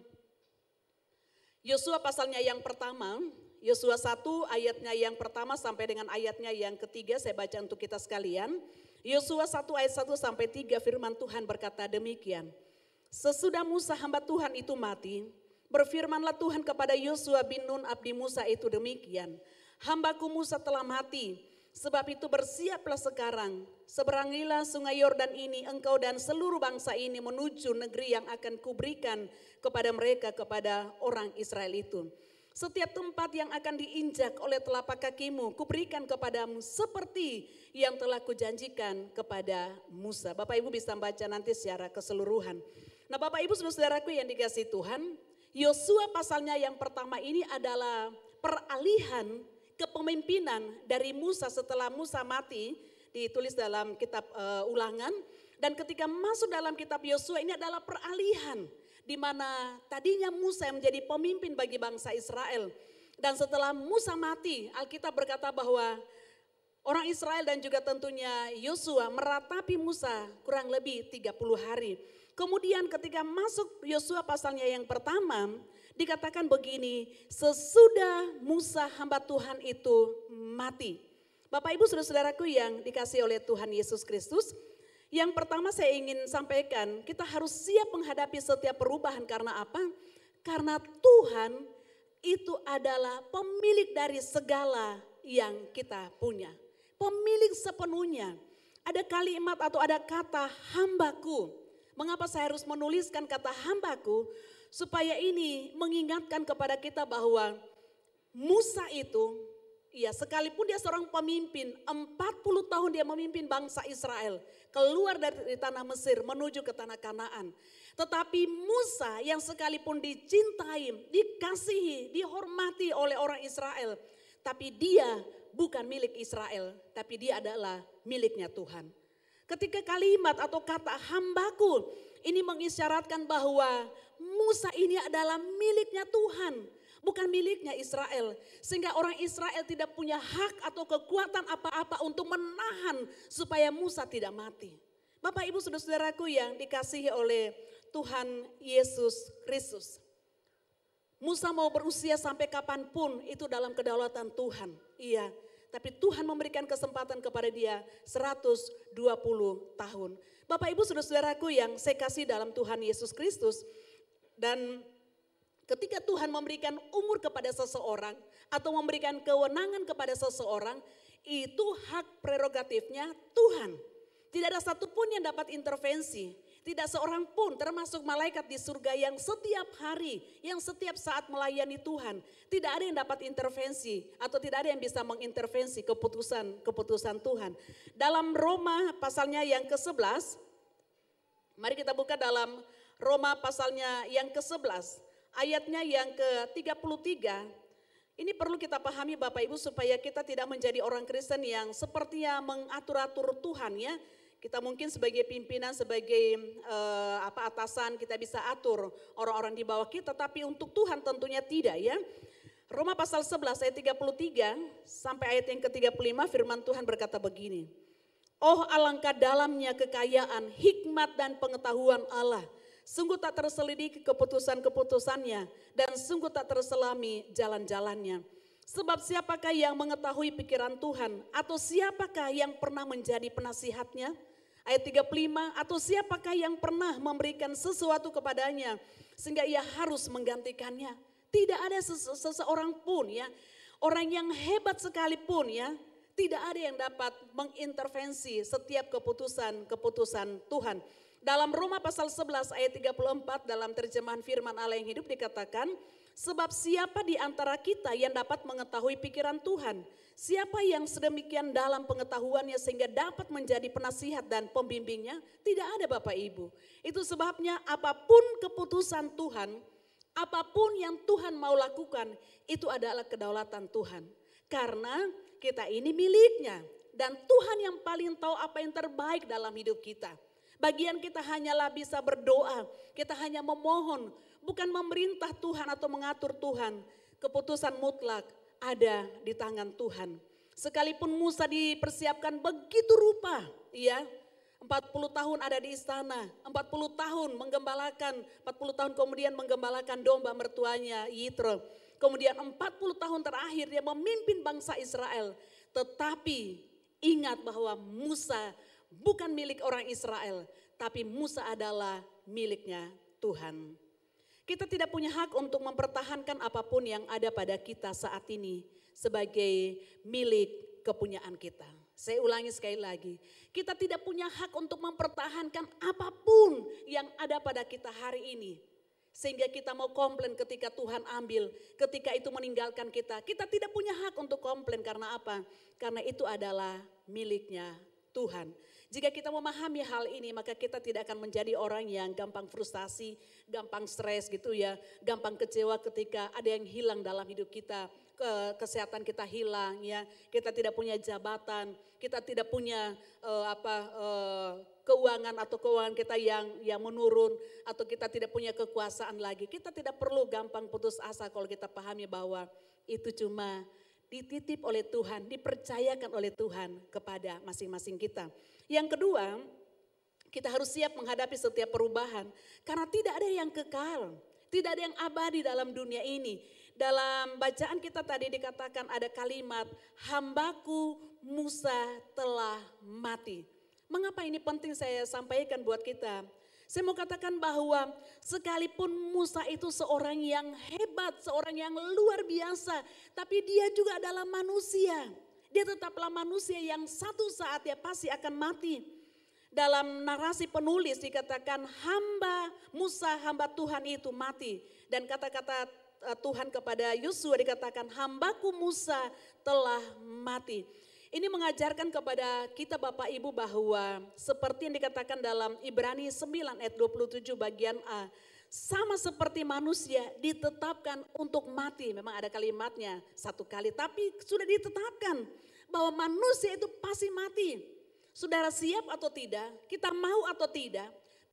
Yosua pasalnya yang pertama, Yosua 1 ayatnya yang pertama sampai dengan ayatnya yang ketiga, saya baca untuk kita sekalian. Yosua 1 ayat 1 sampai 3 firman Tuhan berkata demikian. Sesudah Musa hamba Tuhan itu mati, berfirmanlah Tuhan kepada Yosua bin Nun abdi Musa itu demikian. Hambaku Musa telah mati, sebab itu bersiaplah sekarang. Seberangilah sungai Yordan ini engkau dan seluruh bangsa ini menuju negeri yang akan kuberikan kepada mereka, kepada orang Israel itu. Setiap tempat yang akan diinjak oleh telapak kakimu, kuberikan kepadamu seperti yang telah kujanjikan kepada Musa. Bapak Ibu bisa baca nanti secara keseluruhan. Nah Bapak Ibu saudaraku yang dikasihi Tuhan, Yosua pasalnya yang pertama ini adalah peralihan kepemimpinan dari Musa setelah Musa mati, ditulis dalam kitab Ulangan. Dan ketika masuk dalam kitab Yosua ini adalah peralihan. Di mana tadinya Musa yang menjadi pemimpin bagi bangsa Israel. Dan setelah Musa mati, Alkitab berkata bahwa orang Israel dan juga tentunya Yosua meratapi Musa kurang lebih 30 hari. Kemudian ketika masuk Yosua pasalnya yang pertama, dikatakan begini, sesudah Musa hamba Tuhan itu mati. Bapak Ibu saudara-saudaraku yang dikasihi oleh Tuhan Yesus Kristus, yang pertama saya ingin sampaikan, kita harus siap menghadapi setiap perubahan. Karena apa? Karena Tuhan itu adalah pemilik dari segala yang kita punya. Pemilik sepenuhnya. Ada kalimat atau ada kata hambaku. Mengapa saya harus menuliskan kata hambaku? Supaya ini mengingatkan kepada kita bahwa Musa itu, ya sekalipun dia seorang pemimpin, 40 tahun dia memimpin bangsa Israel keluar dari tanah Mesir menuju ke tanah Kanaan. Tetapi Musa yang sekalipun dicintai, dikasihi, dihormati oleh orang Israel, tapi dia bukan milik Israel, tapi dia adalah miliknya Tuhan. Ketika kalimat atau kata hambaku ini mengisyaratkan bahwa Musa ini adalah miliknya Tuhan, bukan miliknya Israel. Sehingga orang Israel tidak punya hak atau kekuatan apa-apa untuk menahan supaya Musa tidak mati. Bapak Ibu saudara-saudaraku yang dikasihi oleh Tuhan Yesus Kristus. Musa mau berusia sampai kapanpun itu dalam kedaulatan Tuhan. Iya, tapi Tuhan memberikan kesempatan kepada dia 120 tahun. Bapak Ibu saudara-saudaraku yang saya kasih dalam Tuhan Yesus Kristus. Dan ketika Tuhan memberikan umur kepada seseorang atau memberikan kewenangan kepada seseorang, itu hak prerogatifnya Tuhan. Tidak ada satupun yang dapat intervensi. Tidak seorang pun termasuk malaikat di surga yang setiap hari, yang setiap saat melayani Tuhan. Tidak ada yang dapat intervensi atau tidak ada yang bisa mengintervensi keputusan Tuhan. Dalam Roma pasalnya yang ke-11, Mari kita buka dalam Roma pasalnya yang ke-11, ayatnya yang ke-33. Ini perlu kita pahami Bapak Ibu supaya kita tidak menjadi orang Kristen yang sepertinya mengatur-atur Tuhan ya. Kita mungkin sebagai pimpinan, sebagai atasan kita bisa atur orang-orang di bawah kita, tapi untuk Tuhan tentunya tidak ya. Roma pasal 11 ayat 33 sampai ayat yang ke-35 firman Tuhan berkata begini. Oh alangkah dalamnya kekayaan, hikmat dan pengetahuan Allah. Sungguh tak terselidiki keputusan-keputusannya dan sungguh tak terselami jalan-jalannya. Sebab siapakah yang mengetahui pikiran Tuhan atau siapakah yang pernah menjadi penasihatnya? Ayat 35, atau siapakah yang pernah memberikan sesuatu kepadanya sehingga ia harus menggantikannya? Tidak ada seseorang pun ya, orang yang hebat sekalipun ya, tidak ada yang dapat mengintervensi setiap keputusan Tuhan. Dalam Roma pasal 11 ayat 34 dalam terjemahan firman Allah yang hidup dikatakan, sebab siapa di antara kita yang dapat mengetahui pikiran Tuhan? Siapa yang sedemikian dalam pengetahuannya sehingga dapat menjadi penasihat dan pembimbingnya? Tidak ada Bapak Ibu. Itu sebabnya apapun keputusan Tuhan, apapun yang Tuhan mau lakukan, itu adalah kedaulatan Tuhan. Karena kita ini miliknya dan Tuhan yang paling tahu apa yang terbaik dalam hidup kita. Bagian kita hanyalah bisa berdoa, kita hanya memohon, bukan memerintah Tuhan atau mengatur Tuhan. Keputusan mutlak ada di tangan Tuhan. Sekalipun Musa dipersiapkan begitu rupa, ya, 40 tahun ada di istana, 40 tahun menggembalakan, 40 tahun kemudian menggembalakan domba mertuanya Yitro. Kemudian 40 tahun terakhir dia memimpin bangsa Israel. Tetapi ingat bahwa Musa bukan milik orang Israel, tapi Musa adalah miliknya Tuhan. Kita tidak punya hak untuk mempertahankan apapun yang ada pada kita saat ini sebagai milik kepunyaan kita. Saya ulangi sekali lagi, kita tidak punya hak untuk mempertahankan apapun yang ada pada kita hari ini. Sehingga kita mau komplain ketika Tuhan ambil, ketika itu meninggalkan kita. Kita tidak punya hak untuk komplain karena apa? Karena itu adalah miliknya Tuhan. Jika kita memahami hal ini, maka kita tidak akan menjadi orang yang gampang frustasi, gampang stres gitu ya, gampang kecewa ketika ada yang hilang dalam hidup kita, kesehatan kita hilang ya, kita tidak punya jabatan, kita tidak punya keuangan atau keuangan kita yang menurun, atau kita tidak punya kekuasaan lagi. Kita tidak perlu gampang putus asa kalau kita pahami bahwa itu cuma dititip oleh Tuhan, dipercayakan oleh Tuhan kepada masing-masing kita. Yang kedua, kita harus siap menghadapi setiap perubahan. Karena tidak ada yang kekal, tidak ada yang abadi dalam dunia ini. Dalam bacaan kita tadi dikatakan ada kalimat, hambaku Musa telah mati. Mengapa ini penting saya sampaikan buat kita? Saya mau katakan bahwa sekalipun Musa itu seorang yang hebat, seorang yang luar biasa, tapi dia juga adalah manusia. Dia tetaplah manusia yang satu saat dia pasti akan mati. Dalam narasi penulis dikatakan hamba Musa, hamba Tuhan itu mati. Dan kata-kata Tuhan kepada Yosua dikatakan hambaku Musa telah mati. Ini mengajarkan kepada kita Bapak Ibu bahwa seperti yang dikatakan dalam Ibrani 9 ayat 27 bagian A. Sama seperti manusia ditetapkan untuk mati. Memang ada kalimatnya satu kali tapi sudah ditetapkan bahwa manusia itu pasti mati. Saudara siap atau tidak, kita mau atau tidak,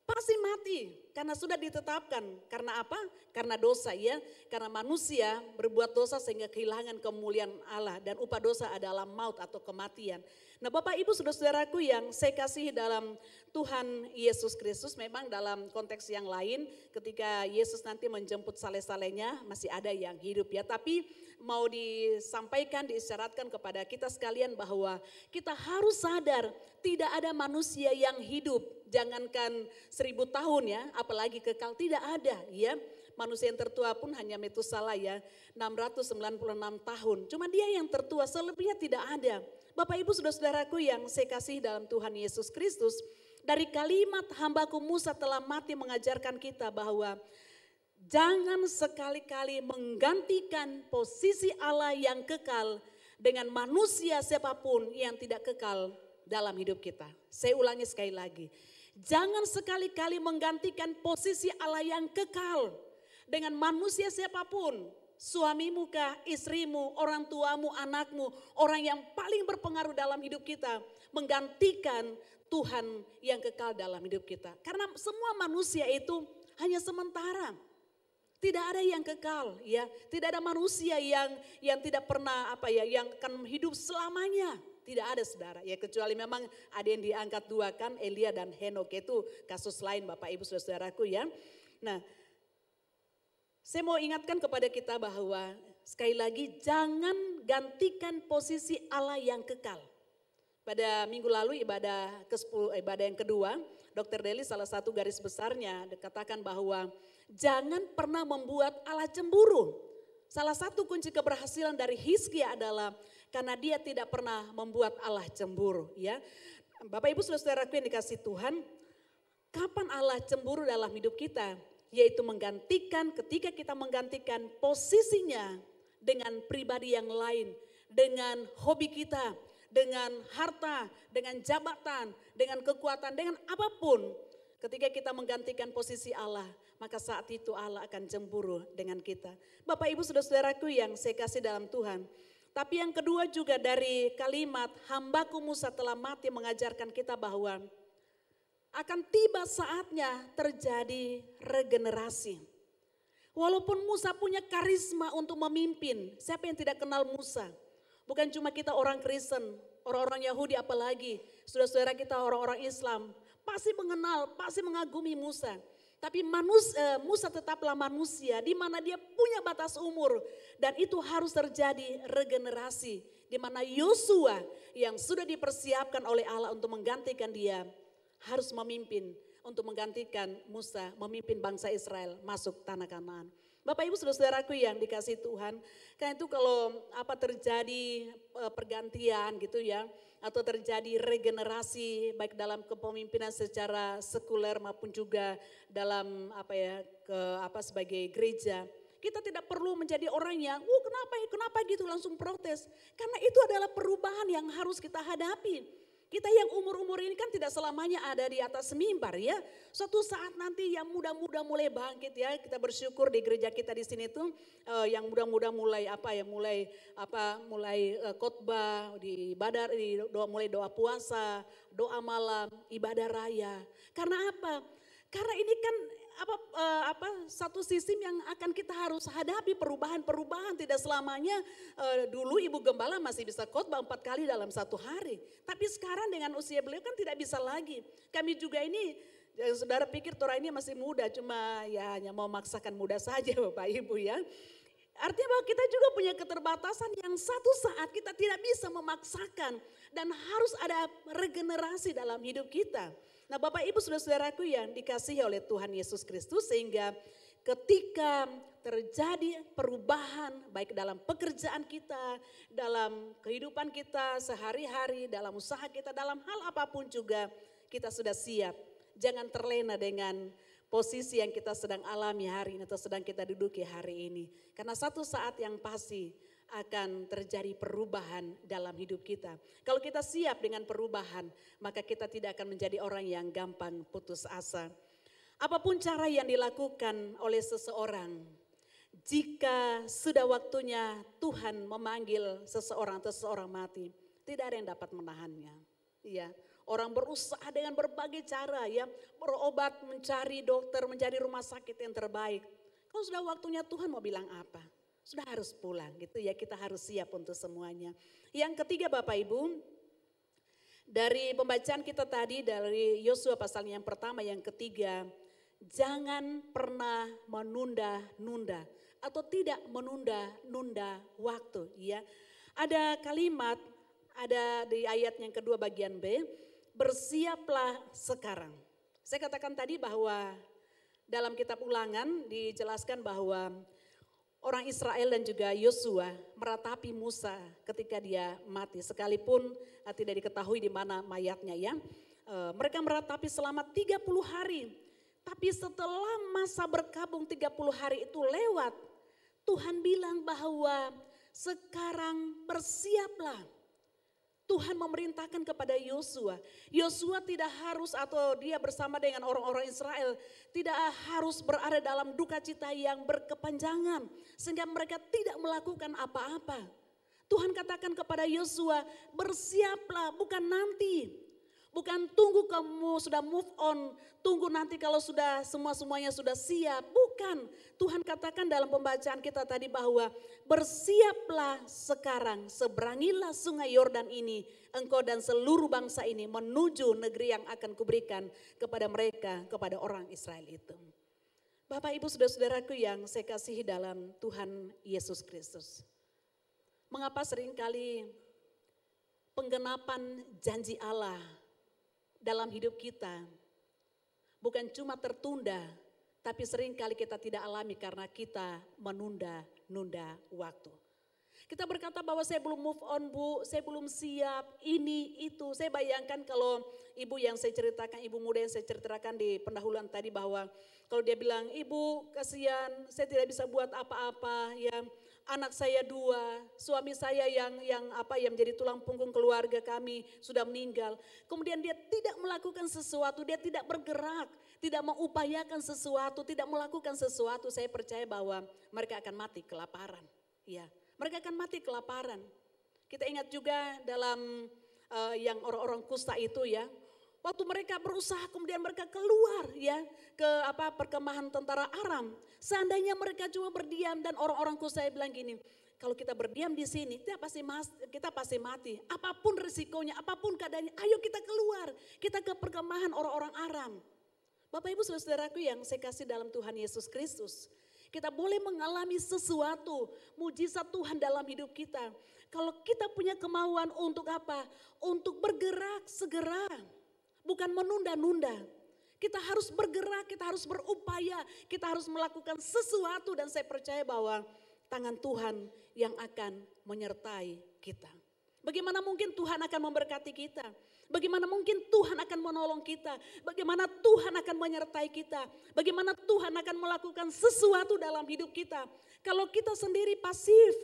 pasti mati karena sudah ditetapkan. Karena apa? Karena dosa ya. Karena manusia berbuat dosa sehingga kehilangan kemuliaan Allah dan upah dosa adalah maut atau kematian. Nah Bapak Ibu saudara-saudaraku yang saya kasihi dalam Tuhan Yesus Kristus, memang dalam konteks yang lain ketika Yesus nanti menjemput saleh-salehnya masih ada yang hidup ya. Tapi mau disampaikan, diisyaratkan kepada kita sekalian bahwa kita harus sadar tidak ada manusia yang hidup. Jangankan 1000 tahun ya, apalagi kekal, tidak ada ya. Manusia yang tertua pun hanya Metusala ya, 696 tahun. Cuma dia yang tertua, selebihnya tidak ada. Bapak Ibu saudara-saudaraku yang saya kasih dalam Tuhan Yesus Kristus, dari kalimat hambaku Musa telah mati mengajarkan kita bahwa jangan sekali-kali menggantikan posisi Allah yang kekal dengan manusia siapapun yang tidak kekal dalam hidup kita. Saya ulangi sekali lagi. Jangan sekali-kali menggantikan posisi Allah yang kekal dengan manusia siapapun. Suamimu kah, istrimu, orang tuamu, anakmu, orang yang paling berpengaruh dalam hidup kita. Menggantikan Tuhan yang kekal dalam hidup kita. Karena semua manusia itu hanya sementara. Tidak ada yang kekal, ya. Tidak ada manusia yang tidak pernah yang akan hidup selamanya. Tidak ada, saudara, ya, kecuali memang ada yang diangkat dua kan, Elia dan Henok, itu kasus lain Bapak Ibu saudaraku ya. Nah, saya mau ingatkan kepada kita bahwa sekali lagi jangan gantikan posisi Allah yang kekal. Pada minggu lalu ibadah yang kedua, Dr. Deli salah satu garis besarnya dikatakan bahwa jangan pernah membuat Allah cemburu. Salah satu kunci keberhasilan dari Hizkia adalah karena dia tidak pernah membuat Allah cemburu, ya. Bapak Ibu saudaraku yang dikasih Tuhan, kapan Allah cemburu dalam hidup kita? Yaitu ketika kita menggantikan posisinya dengan pribadi yang lain, dengan hobi kita, dengan harta, dengan jabatan, dengan kekuatan, dengan apapun. Ketika kita menggantikan posisi Allah, maka saat itu Allah akan cemburu dengan kita. Bapak Ibu saudaraku yang saya kasih dalam Tuhan. Tapi yang kedua juga dari kalimat hambaku Musa telah mati mengajarkan kita bahwa akan tiba saatnya terjadi regenerasi. Walaupun Musa punya karisma untuk memimpin, siapa yang tidak kenal Musa? Bukan cuma kita orang Kristen, orang-orang Yahudi apalagi, saudara-saudara kita orang-orang Islam, pasti mengenal, pasti mengagumi Musa. Tapi Musa tetaplah manusia di mana dia punya batas umur. Dan itu harus terjadi regenerasi. Di mana Yosua yang sudah dipersiapkan oleh Allah untuk menggantikan dia harus memimpin. Untuk menggantikan Musa, memimpin bangsa Israel masuk tanah Kanaan. Bapak Ibu saudaraku yang dikasih Tuhan. Karena itu kalau terjadi pergantian gitu ya. Atau terjadi regenerasi baik dalam kepemimpinan secara sekuler maupun juga dalam sebagai gereja. Kita tidak perlu menjadi orang yang kenapa gitu langsung protes. Karena itu adalah perubahan yang harus kita hadapi. Kita yang umur-umur ini kan tidak selamanya ada di atas mimbar ya. Suatu saat nanti yang muda-muda mulai bangkit ya. Kita bersyukur di gereja kita di sini tuh yang muda-muda mulai khotbah, di ibadah, mulai doa puasa, doa malam, ibadah raya. Karena apa? Karena ini kan satu sistem yang akan kita harus hadapi, perubahan tidak selamanya. Dulu Ibu Gembala masih bisa khotbah 4 kali dalam satu hari. Tapi sekarang dengan usia beliau kan tidak bisa lagi. Kami juga ini, saudara pikir Tora ini masih muda, cuma ya hanya mau memaksakan muda saja Bapak Ibu ya. Artinya bahwa kita juga punya keterbatasan yang satu saat kita tidak bisa memaksakan. Dan harus ada regenerasi dalam hidup kita. Nah Bapak Ibu saudara-saudaraku yang dikasihi oleh Tuhan Yesus Kristus, sehingga ketika terjadi perubahan baik dalam pekerjaan kita, dalam kehidupan kita sehari-hari, dalam usaha kita, dalam hal apapun juga kita sudah siap. Jangan terlena dengan posisi yang kita sedang alami hari ini atau sedang kita duduki hari ini. Karena satu saat yang pasti akan terjadi perubahan dalam hidup kita. Kalau kita siap dengan perubahan, maka kita tidak akan menjadi orang yang gampang putus asa. Apapun cara yang dilakukan oleh seseorang, jika sudah waktunya Tuhan memanggil seseorang atau seseorang mati, tidak ada yang dapat menahannya. Ya, orang berusaha dengan berbagai cara ya, berobat, mencari dokter, mencari rumah sakit yang terbaik. Kalau sudah waktunya Tuhan mau bilang apa? Sudah harus pulang gitu ya, kita harus siap untuk semuanya. Yang ketiga Bapak Ibu, dari pembacaan kita tadi dari Yosua pasal yang pertama, yang ketiga, jangan pernah menunda-nunda atau tidak menunda-nunda waktu ya. Ada kalimat, ada di ayat yang kedua bagian B, bersiaplah sekarang. Saya katakan tadi bahwa dalam kitab Ulangan dijelaskan bahwa orang Israel dan juga Yosua meratapi Musa ketika dia mati. Sekalipun tidak diketahui di mana mayatnya ya. Mereka meratapi selama 30 hari. Tapi setelah masa berkabung 30 hari itu lewat, Tuhan bilang bahwa sekarang bersiaplah. Tuhan memerintahkan kepada Yosua. Yosua tidak harus atau dia bersama dengan orang-orang Israel tidak harus berada dalam duka cita yang berkepanjangan. Sehingga mereka tidak melakukan apa-apa. Tuhan katakan kepada Yosua, bersiaplah bukan nanti. Bukan tunggu kamu sudah move on, tunggu nanti kalau sudah semuanya sudah siap. Bukan, Tuhan katakan dalam pembacaan kita tadi bahwa bersiaplah sekarang, seberangilah sungai Yordan ini, engkau dan seluruh bangsa ini menuju negeri yang akan kuberikan kepada mereka, kepada orang Israel itu. Bapak Ibu saudara-saudaraku yang saya kasihi dalam Tuhan Yesus Kristus. Mengapa seringkali penggenapan janji Allah dalam hidup kita bukan cuma tertunda, tapi seringkali kita tidak alami karena kita menunda-nunda waktu. Kita berkata bahwa saya belum move on Bu, saya belum siap, ini, itu. Saya bayangkan kalau ibu yang saya ceritakan, ibu muda yang saya ceritakan di pendahuluan tadi bahwa kalau dia bilang, ibu kasihan saya tidak bisa buat apa-apa ya. Anak saya 2, suami saya yang menjadi tulang punggung keluarga kami sudah meninggal. Kemudian dia tidak melakukan sesuatu, dia tidak bergerak, tidak mengupayakan sesuatu, tidak melakukan sesuatu. Saya percaya bahwa mereka akan mati kelaparan. Ya, mereka akan mati kelaparan. Kita ingat juga dalam yang orang-orang kusta itu ya. Waktu mereka berusaha kemudian mereka keluar ya ke perkemahan tentara Aram. Seandainya mereka cuma berdiam dan orang-orang kusta bilang gini, kalau kita berdiam di sini kita pasti mati. Apapun risikonya, apapun keadaannya, ayo kita keluar. Kita ke perkemahan orang-orang Aram. Bapak Ibu saudaraku yang saya kasih dalam Tuhan Yesus Kristus. Kita boleh mengalami sesuatu, mujizat Tuhan dalam hidup kita. Kalau kita punya kemauan untuk apa? Untuk bergerak segera. Bukan menunda-nunda. Kita harus bergerak, kita harus berupaya, kita harus melakukan sesuatu dan saya percaya bahwa tangan Tuhan yang akan menyertai kita. Bagaimana mungkin Tuhan akan memberkati kita? Bagaimana mungkin Tuhan akan menolong kita? Bagaimana Tuhan akan menyertai kita? Bagaimana Tuhan akan melakukan sesuatu dalam hidup kita? Kalau kita sendiri pasif,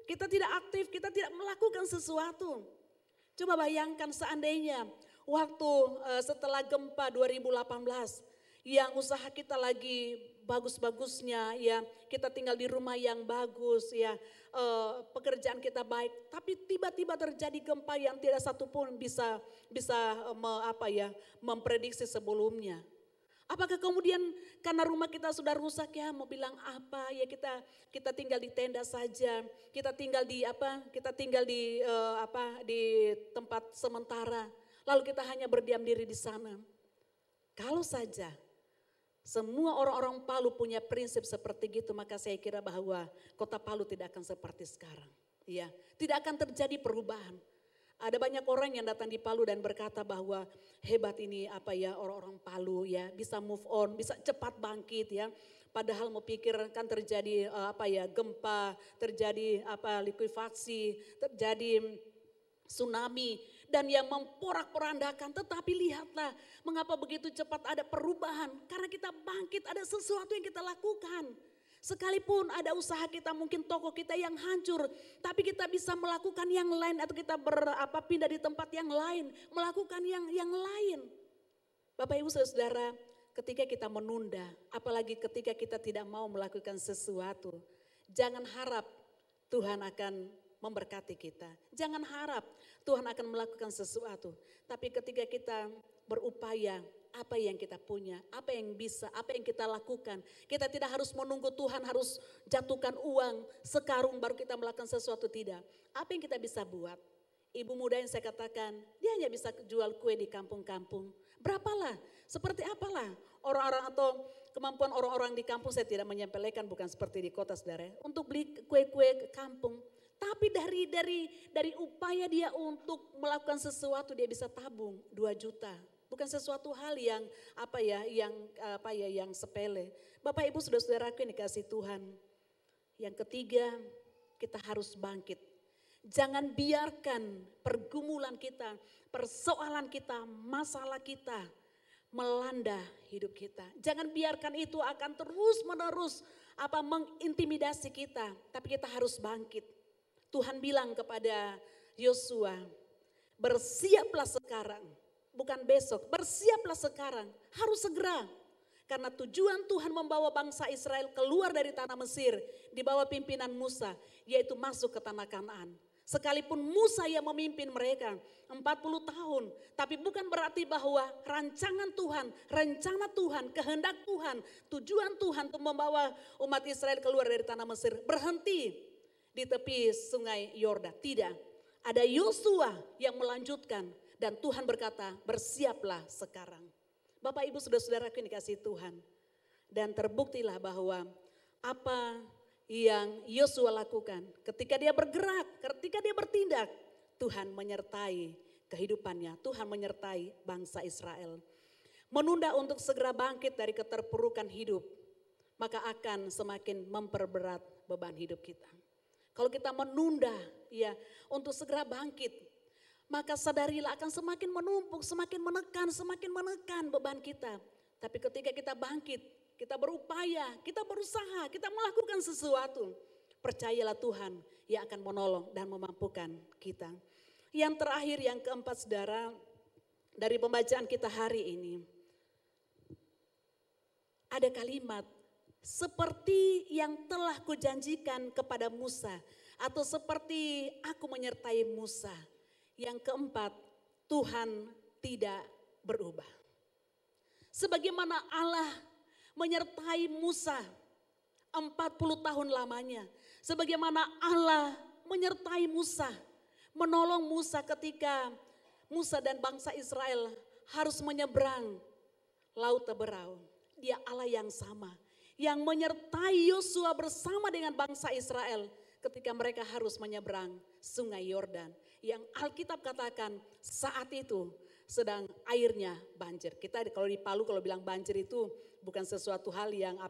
kita tidak aktif, kita tidak melakukan sesuatu. Coba bayangkan seandainya waktu setelah gempa 2018 yang usaha kita lagi bagus-bagusnya ya, kita tinggal di rumah yang bagus ya, pekerjaan kita baik, tapi tiba-tiba terjadi gempa yang tidak satu pun bisa memprediksi sebelumnya. Apakah kemudian karena rumah kita sudah rusak ya mau bilang apa ya, kita tinggal di tenda saja, kita tinggal di tempat sementara. Lalu kita hanya berdiam diri di sana. Kalau saja semua orang-orang Palu punya prinsip seperti gitu, maka saya kira bahwa kota Palu tidak akan seperti sekarang. Ya, tidak akan terjadi perubahan. Ada banyak orang yang datang di Palu dan berkata bahwa hebat ini orang-orang Palu ya, bisa move on, bisa cepat bangkit ya. Padahal mau pikir kan terjadi gempa, terjadi likuifaksi, terjadi tsunami dan yang memporak-porandakan, tetapi lihatlah mengapa begitu cepat ada perubahan, karena kita bangkit, ada sesuatu yang kita lakukan. Sekalipun ada usaha kita, mungkin toko kita yang hancur, tapi kita bisa melakukan yang lain atau kita pindah di tempat yang lain, melakukan yang lain. Bapak Ibu Saudara, ketika kita menunda, apalagi ketika kita tidak mau melakukan sesuatu, jangan harap Tuhan akan memberkati kita. Jangan harap Tuhan akan melakukan sesuatu. Tapi ketika kita berupaya, apa yang kita punya, apa yang bisa, apa yang kita lakukan. Kita tidak harus menunggu Tuhan harus jatuhkan uang sekarung baru kita melakukan sesuatu, tidak. Apa yang kita bisa buat? Ibu muda yang saya katakan, dia hanya bisa jual kue di kampung-kampung. Berapalah, seperti apalah orang-orang atau kemampuan orang-orang di kampung, saya tidak menyepelekan, bukan seperti di kota saudara. Untuk beli kue-kue ke kampung. Tapi dari upaya dia untuk melakukan sesuatu, dia bisa tabung 2 juta. Bukan sesuatu hal yang sepele. Bapak Ibu saudara-saudaraku yang dikasihi Tuhan. Yang ketiga, kita harus bangkit. Jangan biarkan pergumulan kita, persoalan kita, masalah kita melanda hidup kita. Jangan biarkan itu akan terus-menerus mengintimidasi kita, tapi kita harus bangkit. Tuhan bilang kepada Yosua, bersiaplah sekarang. Bukan besok, bersiaplah sekarang. Harus segera. Karena tujuan Tuhan membawa bangsa Israel keluar dari tanah Mesir di bawah pimpinan Musa, yaitu masuk ke tanah Kanaan. Sekalipun Musa yang memimpin mereka 40 tahun, tapi bukan berarti bahwa rancangan Tuhan, rencana Tuhan, kehendak Tuhan, tujuan Tuhan untuk membawa umat Israel keluar dari tanah Mesir berhenti di tepi sungai Yordan. Tidak, ada Yosua yang melanjutkan dan Tuhan berkata, bersiaplah sekarang. Bapak Ibu saudara-saudaraku yang dikasihi Tuhan. Dan terbuktilah bahwa apa yang Yosua lakukan ketika dia bergerak, ketika dia bertindak, Tuhan menyertai kehidupannya, Tuhan menyertai bangsa Israel. Menunda untuk segera bangkit dari keterpurukan hidup, maka akan semakin memperberat beban hidup kita. Kalau kita menunda ya untuk segera bangkit, maka sadarilah akan semakin menumpuk, semakin menekan beban kita. Tapi ketika kita bangkit, kita berupaya, kita berusaha, kita melakukan sesuatu. Percayalah Tuhan yang akan menolong dan memampukan kita. Yang terakhir, yang keempat saudara, dari pembacaan kita hari ini. Ada kalimat, seperti yang telah kujanjikan kepada Musa. Atau seperti aku menyertai Musa. Yang keempat, Tuhan tidak berubah. Sebagaimana Allah menyertai Musa 40 tahun lamanya. Sebagaimana Allah menyertai Musa, menolong Musa ketika Musa dan bangsa Israel harus menyeberang Laut Teberau. Dia Allah yang sama, yang menyertai Yosua bersama dengan bangsa Israel ketika mereka harus menyeberang sungai Yordan. Yang Alkitab katakan saat itu sedang airnya banjir. Kita kalau di Palu kalau bilang banjir itu bukan sesuatu hal yang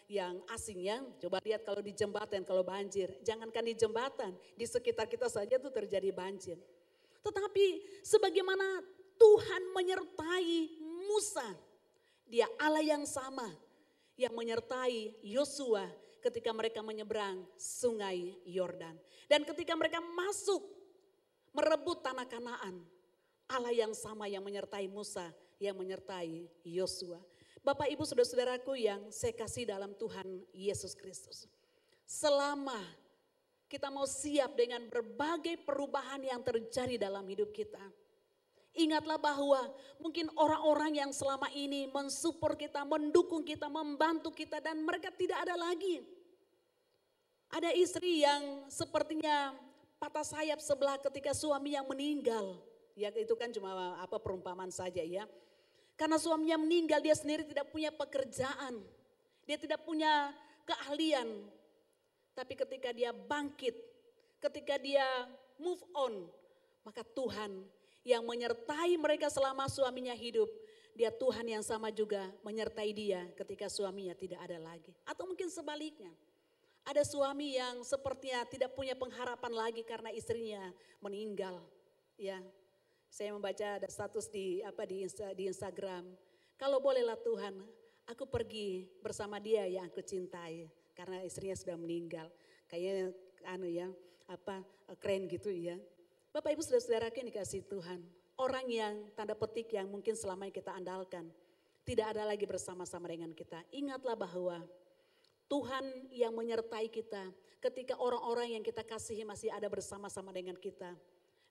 yang asing ya. Coba lihat kalau di jembatan kalau banjir. Jangankan di jembatan, di sekitar kita saja tuh terjadi banjir. Tetapi sebagaimana Tuhan menyertai Musa, Dia Allah yang sama yang menyertai Yosua ketika mereka menyeberang sungai Yordan. Dan ketika mereka masuk merebut tanah Kanaan, Allah yang sama yang menyertai Musa, yang menyertai Yosua. Bapak Ibu saudara-saudaraku yang saya kasih dalam Tuhan Yesus Kristus. Selama kita mau siap dengan berbagai perubahan yang terjadi dalam hidup kita. Ingatlah bahwa mungkin orang-orang yang selama ini mensupport kita, mendukung kita, membantu kita dan mereka tidak ada lagi. Ada istri yang sepertinya patah sayap sebelah ketika suami yang meninggal. Ya itu kan cuma perumpamaan saja ya. Karena suaminya meninggal dia sendiri tidak punya pekerjaan. Dia tidak punya keahlian. Tapi ketika dia bangkit, ketika dia move on, maka Tuhan yang menyertai mereka selama suaminya hidup, dia Tuhan yang sama juga menyertai dia ketika suaminya tidak ada lagi. Atau mungkin sebaliknya. Ada suami yang sepertinya tidak punya pengharapan lagi karena istrinya meninggal. Ya, saya membaca ada status di Instagram. Kalau bolehlah Tuhan, aku pergi bersama dia yang aku cintai karena istrinya sudah meninggal. Kayaknya keren gitu ya. Bapak Ibu saudara-saudara yang dikasihi Tuhan, orang yang tanda petik yang mungkin selama ini kita andalkan tidak ada lagi bersama-sama dengan kita. Ingatlah bahwa Tuhan yang menyertai kita ketika orang-orang yang kita kasihi masih ada bersama-sama dengan kita.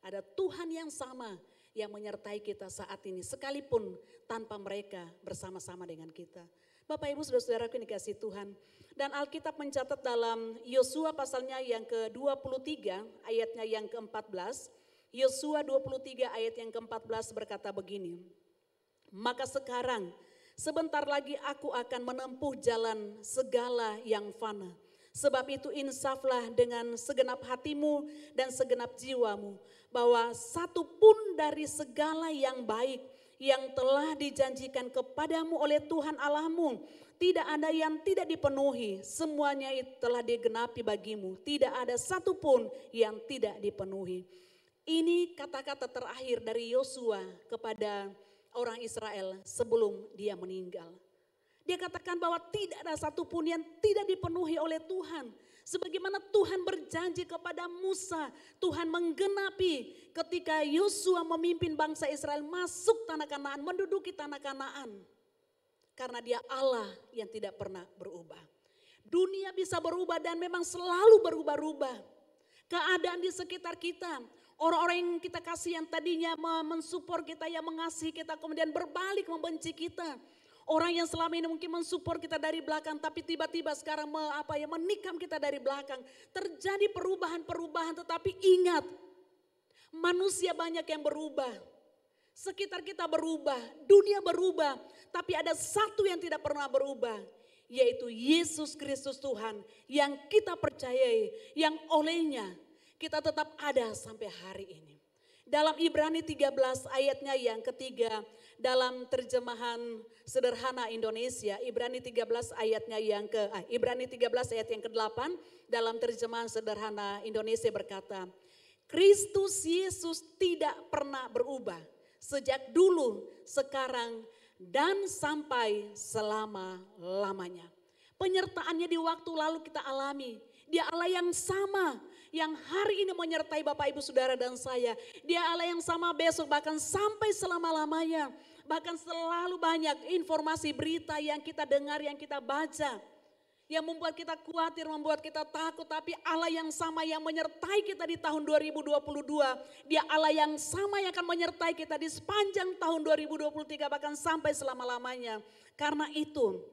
Ada Tuhan yang sama yang menyertai kita saat ini sekalipun tanpa mereka bersama-sama dengan kita. Bapak Ibu saudara-saudaraku yang dikasihi Tuhan. Dan Alkitab mencatat dalam Yosua pasalnya yang ke-23 ayatnya yang ke-14. Yosua 23 ayat yang ke-14 berkata begini. Maka sekarang sebentar lagi aku akan menempuh jalan segala yang fana. Sebab itu insaflah dengan segenap hatimu dan segenap jiwamu. Bahwa satu pun dari segala yang baik yang telah dijanjikan kepadamu oleh Tuhan Allahmu. Tidak ada yang tidak dipenuhi. Semuanya itu telah digenapi bagimu. Tidak ada satu pun yang tidak dipenuhi. Ini kata-kata terakhir dari Yosua kepada orang Israel sebelum dia meninggal. Dia katakan bahwa tidak ada satupun yang tidak dipenuhi oleh Tuhan. Sebagaimana Tuhan berjanji kepada Musa, Tuhan menggenapi ketika Yosua memimpin bangsa Israel masuk tanah Kanaan, menduduki tanah Kanaan. Karena dia Allah yang tidak pernah berubah. Dunia bisa berubah dan memang selalu berubah-ubah. Keadaan di sekitar kita, orang-orang yang kita kasih yang tadinya mensupport kita, yang mengasihi kita, kemudian berbalik membenci kita. Orang yang selama ini mungkin mensupport kita dari belakang, tapi tiba-tiba sekarang menikam kita dari belakang. Terjadi perubahan-perubahan, tetapi ingat, manusia banyak yang berubah. Sekitar kita berubah, dunia berubah, tapi ada satu yang tidak pernah berubah, yaitu Yesus Kristus Tuhan yang kita percayai, yang olehnya kita tetap ada sampai hari ini. Dalam Ibrani 13 ayatnya yang ketiga, dalam terjemahan sederhana Indonesia, Ibrani 13 ayat yang ke-8 dalam terjemahan sederhana Indonesia berkata, Kristus Yesus tidak pernah berubah sejak dulu, sekarang dan sampai selama-lamanya. Penyertaannya di waktu lalu kita alami. Dia Allah yang sama yang hari ini menyertai Bapak Ibu Saudara dan saya. Dia Allah yang sama besok bahkan sampai selama-lamanya. Bahkan selalu banyak informasi berita yang kita dengar, yang kita baca. Yang membuat kita khawatir, membuat kita takut. Tapi Allah yang sama yang menyertai kita di tahun 2022. Dia Allah yang sama yang akan menyertai kita di sepanjang tahun 2023 bahkan sampai selama-lamanya. Karena itu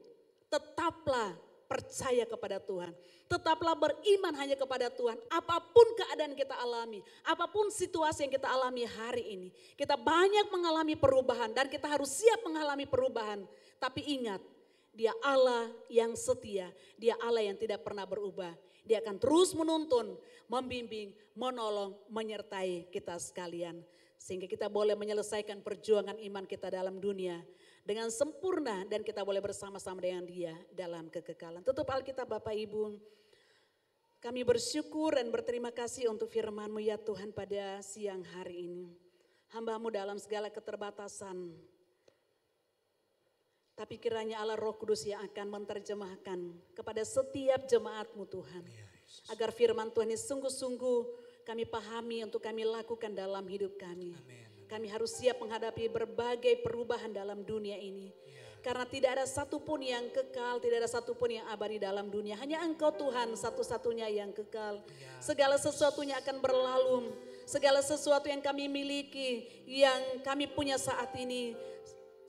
tetaplah percaya kepada Tuhan. Tetaplah beriman hanya kepada Tuhan. Apapun keadaan kita alami, apapun situasi yang kita alami hari ini. Kita banyak mengalami perubahan dan kita harus siap mengalami perubahan. Tapi ingat, Dia Allah yang setia, Dia Allah yang tidak pernah berubah. Dia akan terus menuntun, membimbing, menolong, menyertai kita sekalian. Sehingga kita boleh menyelesaikan perjuangan iman kita dalam dunia dengan sempurna dan kita boleh bersama-sama dengan Dia dalam kekekalan. Tutup Alkitab Bapak Ibu. Kami bersyukur dan berterima kasih untuk firman-Mu ya Tuhan pada siang hari ini. Hamba-Mu dalam segala keterbatasan. Tapi kiranya Allah Roh Kudus yang akan menerjemahkan kepada setiap jemaat-Mu Tuhan. Agar firman Tuhan ini sungguh-sungguh kami pahami untuk kami lakukan dalam hidup kami. Kami harus siap menghadapi berbagai perubahan dalam dunia ini. Karena tidak ada satupun yang kekal, tidak ada satupun yang abadi dalam dunia. Hanya Engkau Tuhan satu-satunya yang kekal. Segala sesuatunya akan berlalu. Segala sesuatu yang kami miliki, yang kami punya saat ini,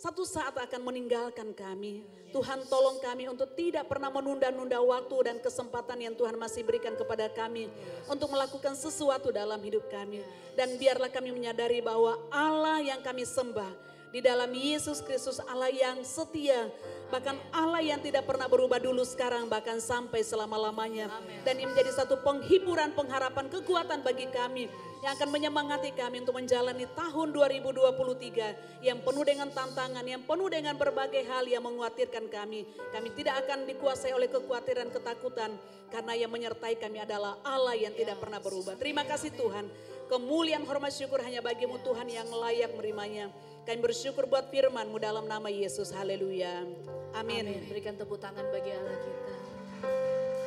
satu saat akan meninggalkan kami. Tuhan tolong kami untuk tidak pernah menunda-nunda waktu dan kesempatan yang Tuhan masih berikan kepada kami. Untuk melakukan sesuatu dalam hidup kami. Dan biarlah kami menyadari bahwa Allah yang kami sembah di dalam Yesus Kristus Allah yang setia. Bahkan Allah yang tidak pernah berubah dulu sekarang bahkan sampai selama-lamanya. Dan ini menjadi satu penghiburan, pengharapan, kekuatan bagi kami. Yang akan menyemangati kami untuk menjalani tahun 2023 yang penuh dengan tantangan, yang penuh dengan berbagai hal yang mengkhawatirkan kami. Kami tidak akan dikuasai oleh kekhawatiran, ketakutan. Karena yang menyertai kami adalah Allah yang tidak pernah berubah. Terima kasih Tuhan. Kemuliaan, hormat, syukur hanya bagi-Mu Tuhan yang layak menerimanya. Kami bersyukur buat firman-Mu dalam nama Yesus. Haleluya. Amin. Berikan tepuk tangan bagi Allah kita.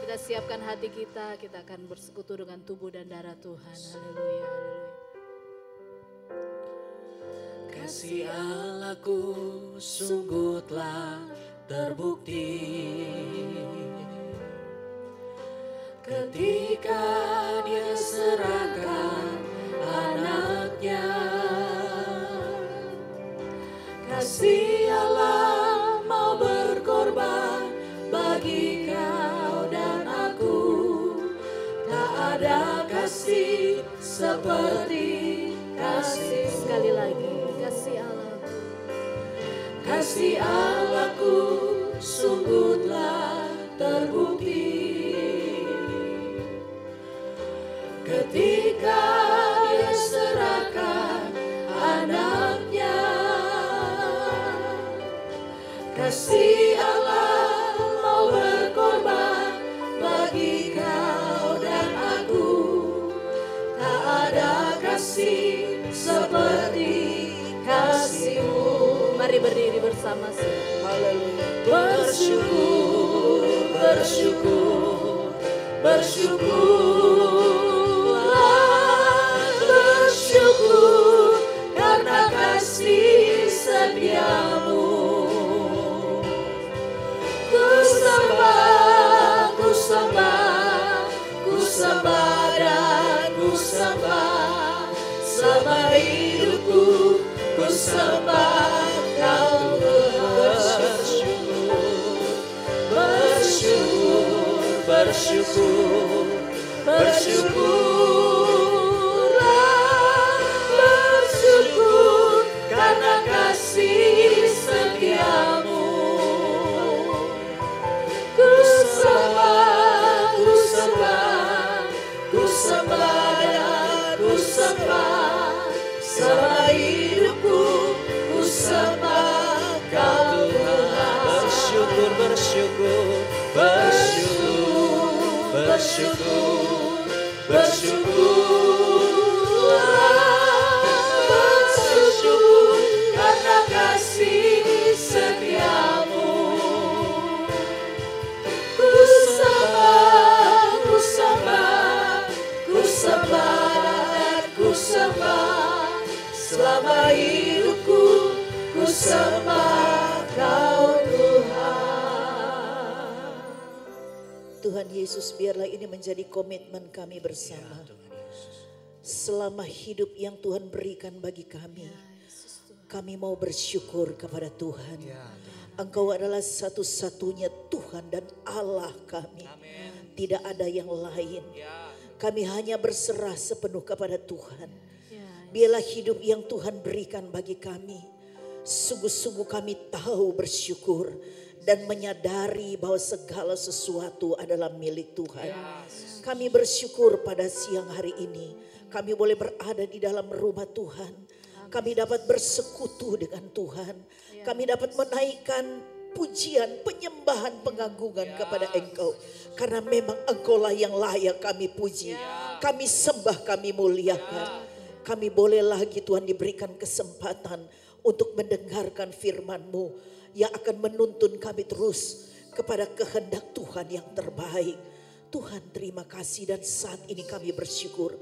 Kita siapkan hati kita akan bersekutu dengan tubuh dan darah Tuhan. Haleluya. Kasih Allahku sungguh telah terbukti ketika Dia serahkan anaknya. Kasih Allah mau berkorban bagi kau dan aku. Tak ada kasih seperti kasih. Sekali lagi, kasih Allah. Kasih Allahku sungguh telah terbukti ketika Dia serahkan anaknya. Kasih Allah mau berkorban bagi kau dan aku. Tak ada kasih seperti kasih-Mu. Mari berdiri bersama-sama. Haleluya. bersyukur, bersyukur, bersyukurlah, bersyukur karena kasih setiamu. Ku sembah, ku sembah, ku sembah dan ku sembah, selama hidupku ku sembah Kau bersyukur, bersyukur, bersyukurlah, bersyukur karena kasih setiamu. Ku sembah, ku sembah, ku sembah dan ku sembah, selama hidupku ku sembah Kau Tuhan. Bersyukur, bersyukur, bersyukur, bersyukur, Bersyukurlah, bersyukur karena kasih setiamu. Ku sembah, ku sembah, ku sembah dan ku sembah, selama hidupku ku sembah Kau Tuhan. Tuhan Yesus, biarlah ini menjadi komitmen kami bersama. Selama hidup yang Tuhan berikan bagi kami, kami mau bersyukur kepada Tuhan. Engkau adalah satu-satunya Tuhan dan Allah kami. Tidak ada yang lain. Kami hanya berserah sepenuh kepada Tuhan. Biarlah hidup yang Tuhan berikan bagi kami, sungguh-sungguh kami tahu bersyukur dan menyadari bahwa segala sesuatu adalah milik Tuhan. Kami bersyukur pada siang hari ini. Kami boleh berada di dalam rumah Tuhan. Kami dapat bersekutu dengan Tuhan. Kami dapat menaikkan pujian, penyembahan, pengagungan kepada Engkau. Karena memang Engkaulah yang layak kami puji. Kami sembah, kami muliakan. Kami boleh lagi Tuhan diberikan kesempatan untuk mendengarkan firman-Mu yang akan menuntun kami terus kepada kehendak Tuhan yang terbaik. Tuhan, terima kasih, dan saat ini kami bersyukur.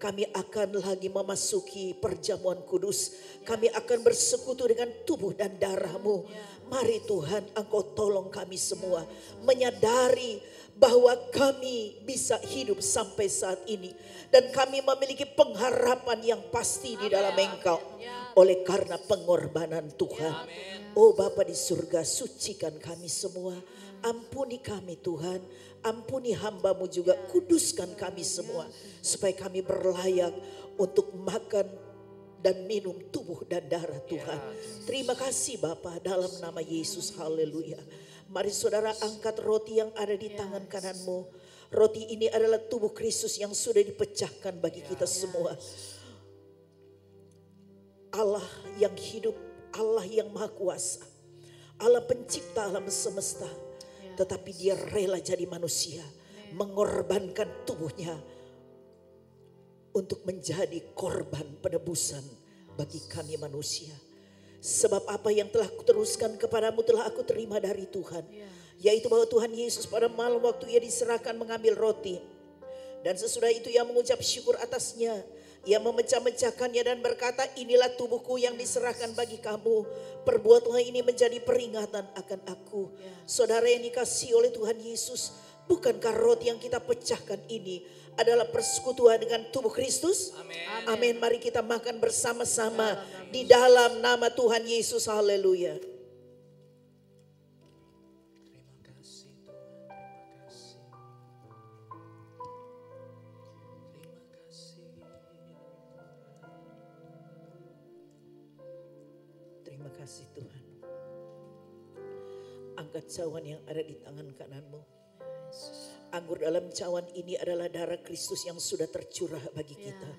Kami akan lagi memasuki perjamuan kudus. Kami akan bersekutu dengan tubuh dan darah-Mu. Mari Tuhan, Engkau tolong kami semua menyadari bahwa kami bisa hidup sampai saat ini. Dan kami memiliki pengharapan yang pasti di dalam Engkau. Oleh karena pengorbanan Tuhan. Oh Bapa di surga, sucikan kami semua. Ampuni kami Tuhan. Ampuni hamba-Mu juga. Kuduskan kami semua. Supaya kami berlayak untuk makan dan minum tubuh dan darah Tuhan. Terima kasih Bapa, dalam nama Yesus. Haleluya. Mari saudara angkat roti yang ada di tangan kananmu. Roti ini adalah tubuh Kristus yang sudah dipecahkan bagi kita semua. Allah yang hidup, Allah yang maha kuasa, Allah pencipta alam semesta. Tetapi Dia rela jadi manusia, mengorbankan tubuhnya untuk menjadi korban penebusan bagi kami manusia. Sebab apa yang telah kuteruskan kepadamu telah aku terima dari Tuhan. Yaitu bahwa Tuhan Yesus pada malam waktu Ia diserahkan mengambil roti. Dan sesudah itu Ia mengucap syukur atasnya. Ia memecah-mecahkannya dan berkata, inilah tubuhku yang diserahkan bagi kamu. Perbuatlah ini menjadi peringatan akan aku. Saudara yang dikasihi oleh Tuhan Yesus, bukankah roti yang kita pecahkan ini adalah persekutuan dengan tubuh Kristus? Amin. Mari kita makan bersama-sama di dalam nama Tuhan Yesus. Haleluya. Terima kasih Tuhan. Angkat cawan yang ada di tangan kananmu. Anggur dalam cawan ini adalah darah Kristus yang sudah tercurah bagi kita.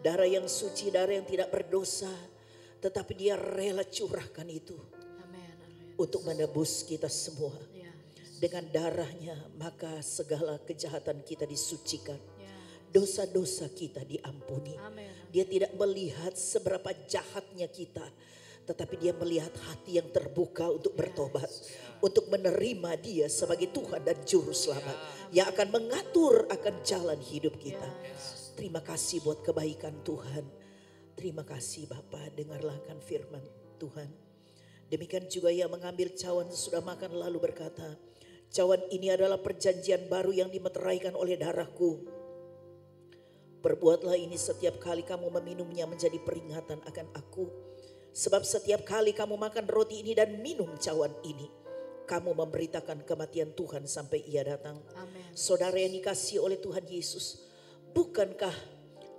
Darah yang suci, darah yang tidak berdosa. Tetapi Dia rela curahkan itu untuk menebus kita semua. Dengan darahnya maka segala kejahatan kita disucikan. Dosa-dosa kita diampuni. Dia tidak melihat seberapa jahatnya kita. tetapi dia melihat hati yang terbuka untuk bertobat, untuk menerima dia sebagai Tuhan dan Juru Selamat yang akan mengatur akan jalan hidup kita. Terima kasih buat kebaikan Tuhan. Terima kasih Bapa, dengarlah akan firman Tuhan. Demikian juga ia mengambil cawan sesudah makan lalu berkata, cawan ini adalah perjanjian baru yang dimeteraikan oleh darahku. Perbuatlah ini setiap kali kamu meminumnya menjadi peringatan akan aku. Sebab setiap kali kamu makan roti ini dan minum cawan ini, kamu memberitakan kematian Tuhan sampai ia datang. Amin. Saudara yang dikasihi oleh Tuhan Yesus, bukankah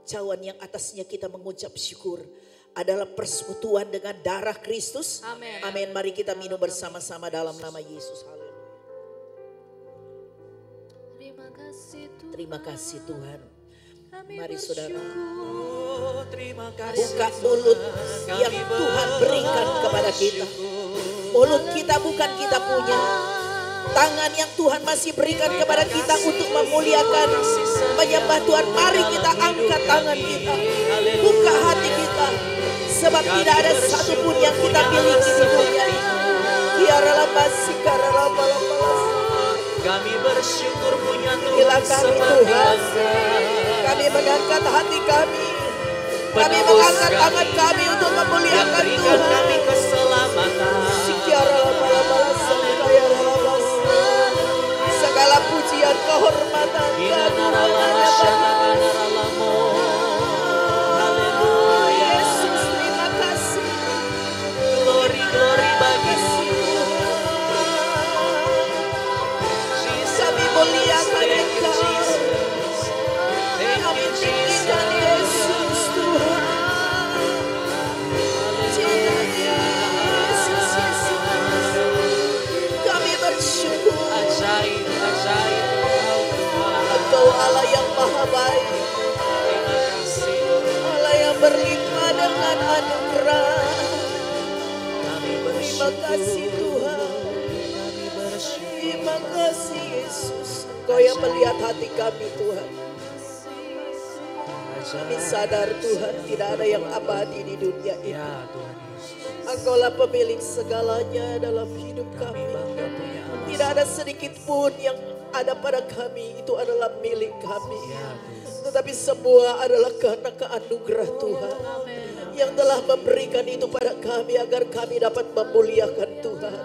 cawan yang atasnya kita mengucap syukur adalah persekutuan dengan darah Kristus? Amin. Amin. Mari kita minum bersama-sama dalam nama Yesus. Haleluya. Terima kasih Tuhan. Mari saudara, Terima kasih. buka mulut yang Tuhan berikan kepada kita. Mulut kita bukan kita punya. Tangan yang Tuhan masih berikan kepada kita untuk memuliakan, menyembah Tuhan. Mari kita angkat tangan kita, buka hati kita, sebab tidak ada satupun yang kita miliki di dunia ini. Kami bersyukur punya Tuhan Silakan Tuhan. Kami mengangkat hati kami. Kami mengangkat tangan kami untuk memuliakan Tuhan. Kami keselamatan. Segala pujian, kehormatan, Yesus, terima kasih. Glory, glory bagimu. Kami muliakan Engkau. Thank Kami you, tinggikan Jesus. Yesus Tuhan. Yesus, Yesus. Kami bersyukur. Ajaib, ajaib Engkau Tuhan. Engkau Allah yang maha baik. Terima kasih. Allah yang berlimpah dengan anugerah. Kami Terima bersyukur. kasih Tuhan. Kami bersyukur. Terima kasih Yesus. Engkau yang melihat hati kami Tuhan. Kami sadar Tuhan tidak ada yang abadi di dunia ini. Ya Tuhan Yesus. Engkaulah pemilik segalanya dalam hidup Kami kami. bangga punya Allah. Tidak ada sedikit pun yang ada pada kami itu adalah milik kami. Ya Tuhan. Tetapi semua adalah karena keanugerah Tuhan yang telah memberikan itu pada kami agar kami dapat memuliakan Tuhan.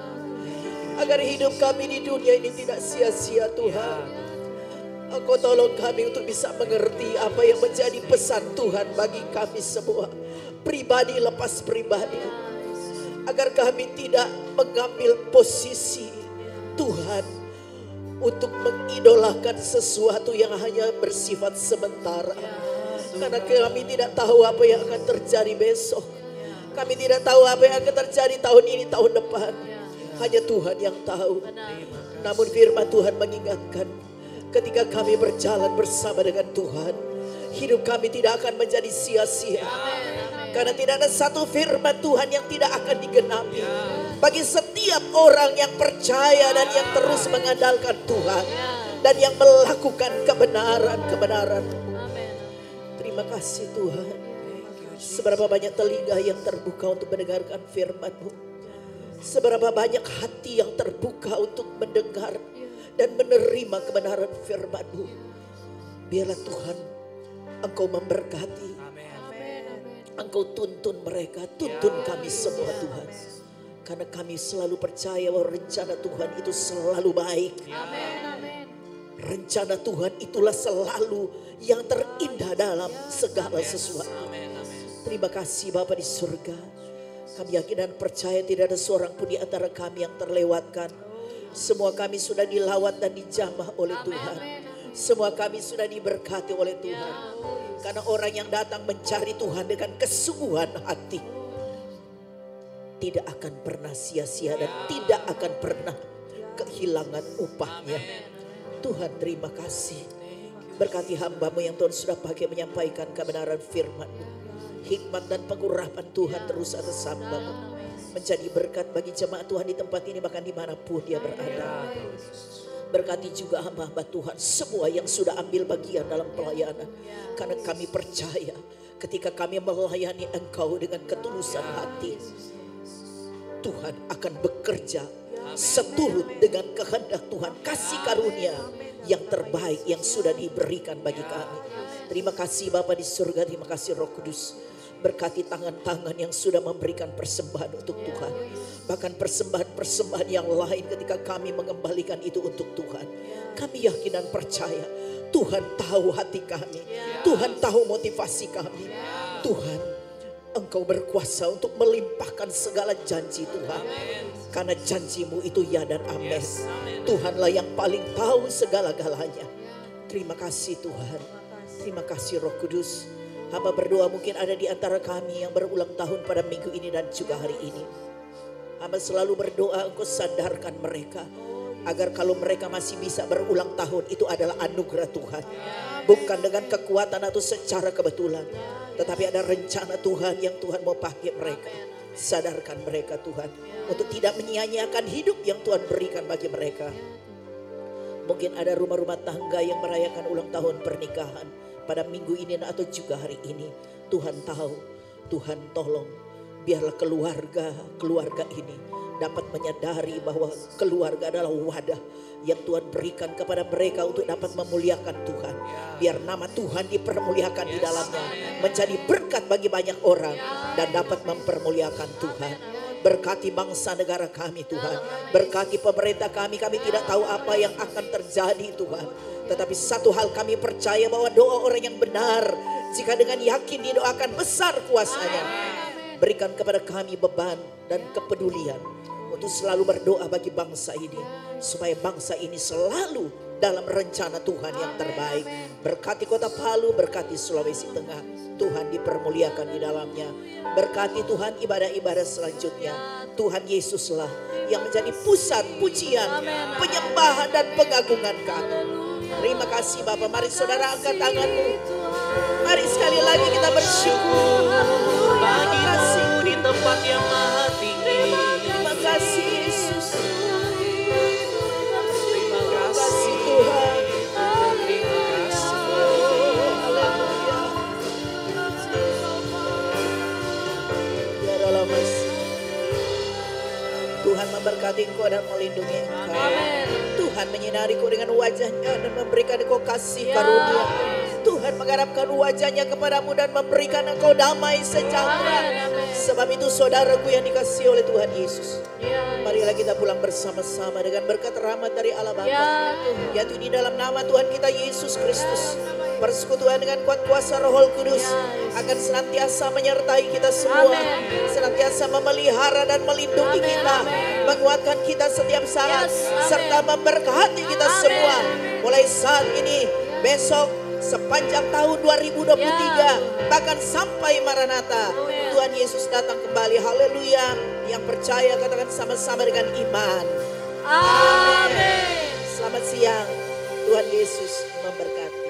Agar hidup kami di dunia ini tidak sia-sia Tuhan. Engkau tolong kami untuk bisa mengerti apa yang menjadi pesan Tuhan bagi kami semua. Pribadi lepas pribadi. Agar kami tidak mengambil posisi Tuhan untuk mengidolakan sesuatu yang hanya bersifat sementara. Karena kami tidak tahu apa yang akan terjadi besok. Kami tidak tahu apa yang akan terjadi tahun ini, tahun depan. Hanya Tuhan yang tahu. Namun firman Tuhan mengingatkan, ketika kami berjalan bersama dengan Tuhan, hidup kami tidak akan menjadi sia-sia. Karena tidak ada satu firman Tuhan yang tidak akan digenapi. Bagi setiap orang yang percaya dan yang terus mengandalkan Tuhan. Dan yang melakukan kebenaran-kebenaran. Terima kasih Tuhan. Seberapa banyak telinga yang terbuka untuk mendengarkan firman-Mu. Seberapa banyak hati yang terbuka untuk mendengar dan menerima kebenaran firman-Mu. Biarlah Tuhan Engkau memberkati. Engkau tuntun mereka, tuntun kami semua Tuhan. Karena kami selalu percaya bahwa rencana Tuhan itu selalu baik. Rencana Tuhan itulah selalu yang terindah dalam segala sesuatu. Terima kasih Bapa di surga. Kami yakin dan percaya tidak ada seorang pun di antara kami yang terlewatkan. Semua kami sudah dilawat dan dijamah oleh Tuhan. Semua kami sudah diberkati oleh Tuhan. Karena orang yang datang mencari Tuhan dengan kesungguhan hati tidak akan pernah sia-sia dan tidak akan pernah kehilangan upahnya. Tuhan terima kasih. Berkati hamba-Mu yang Tuhan sudah pakai menyampaikan kebenaran firman-Mu. Hikmat dan pengurapan Tuhan terus atas hamba-Mu. Menjadi berkat bagi jemaat Tuhan di tempat ini bahkan dimanapun dia berada. Berkati juga hamba-hamba Tuhan semua yang sudah ambil bagian dalam pelayanan. Karena kami percaya ketika kami melayani Engkau dengan ketulusan hati. Tuhan akan bekerja seturut dengan kehendak Tuhan. Kasih karunia yang terbaik yang sudah diberikan bagi kami. Terima kasih Bapa di surga, terima kasih Roh Kudus. Berkati tangan-tangan yang sudah memberikan persembahan untuk Tuhan. Bahkan persembahan-persembahan yang lain ketika kami mengembalikan itu untuk Tuhan. Kami yakin dan percaya Tuhan tahu hati kami. Tuhan tahu motivasi kami. Tuhan, Engkau berkuasa untuk melimpahkan segala janji Tuhan. Karena janjimu itu ya dan amin. Tuhanlah yang paling tahu segala-galanya. Terima kasih Tuhan. Terima kasih Roh Kudus. Hamba berdoa mungkin ada di antara kami yang berulang tahun pada minggu ini dan juga hari ini. Hamba selalu berdoa Engkau sadarkan mereka. Agar kalau mereka masih bisa berulang tahun itu adalah anugerah Tuhan. Bukan dengan kekuatan atau secara kebetulan. Tetapi ada rencana Tuhan yang Tuhan mau pakai mereka. Sadarkan mereka Tuhan. Untuk tidak menyia-nyiakan hidup yang Tuhan berikan bagi mereka. Mungkin ada rumah-rumah tangga yang merayakan ulang tahun pernikahan. Pada minggu ini atau juga hari ini. Tuhan tahu, Tuhan tolong. Biarlah keluarga ini dapat menyadari bahwa keluarga adalah wadah yang Tuhan berikan kepada mereka untuk dapat memuliakan Tuhan. Biar nama Tuhan dipermuliakan di dalamnya. Menjadi berkat bagi banyak orang dan dapat mempermuliakan Tuhan. Berkati bangsa negara kami Tuhan. Berkati pemerintah kami. Kami tidak tahu apa yang akan terjadi Tuhan. Tetapi satu hal kami percaya bahwa doa orang yang benar. Jika dengan yakin didoakan besar kuasanya. Berikan kepada kami beban dan kepedulian. Untuk selalu berdoa bagi bangsa ini. Supaya bangsa ini selalu dalam rencana Tuhan yang terbaik. Berkati kota Palu, berkati Sulawesi Tengah. Tuhan dipermuliakan di dalamnya. Berkati Tuhan ibadah-ibadah selanjutnya. Tuhan Yesuslah yang menjadi pusat pujian, penyembahan dan pengagungan kami. Terima kasih Bapak. Mari saudara angkat tanganmu. Mari sekali lagi kita bersyukur. Bagimu di tempat yang maha tinggi. Terima kasih Yesus. Terima kasih Tuhan. Terima kasih. Haleluya. Ya dalam Tuhan memberkati engkau dan melindungi engkau. Tuhan menyinari engkau dengan wajahnya dan memberikan engkau kasih karunia. Tuhan mengharapkan wajahnya kepadamu dan memberikan engkau damai sejahtera. Sebab itu saudaraku yang dikasihi oleh Tuhan Yesus. Marilah kita pulang bersama-sama dengan berkat rahmat dari Allah Bapa. Yaitu di dalam nama Tuhan kita Yesus Kristus. Persekutuan dengan kuat kuasa Roh Kudus akan senantiasa menyertai kita semua. Senantiasa memelihara dan melindungi kita. Menguatkan kita setiap saat. Serta memberkati kita semua. Mulai saat ini, besok, sepanjang tahun 2023. Bahkan sampai Maranatha. Tuhan Yesus datang kembali. Haleluya. Yang percaya katakan sama-sama dengan iman. Amin. Selamat siang. Tuhan Yesus memberkati.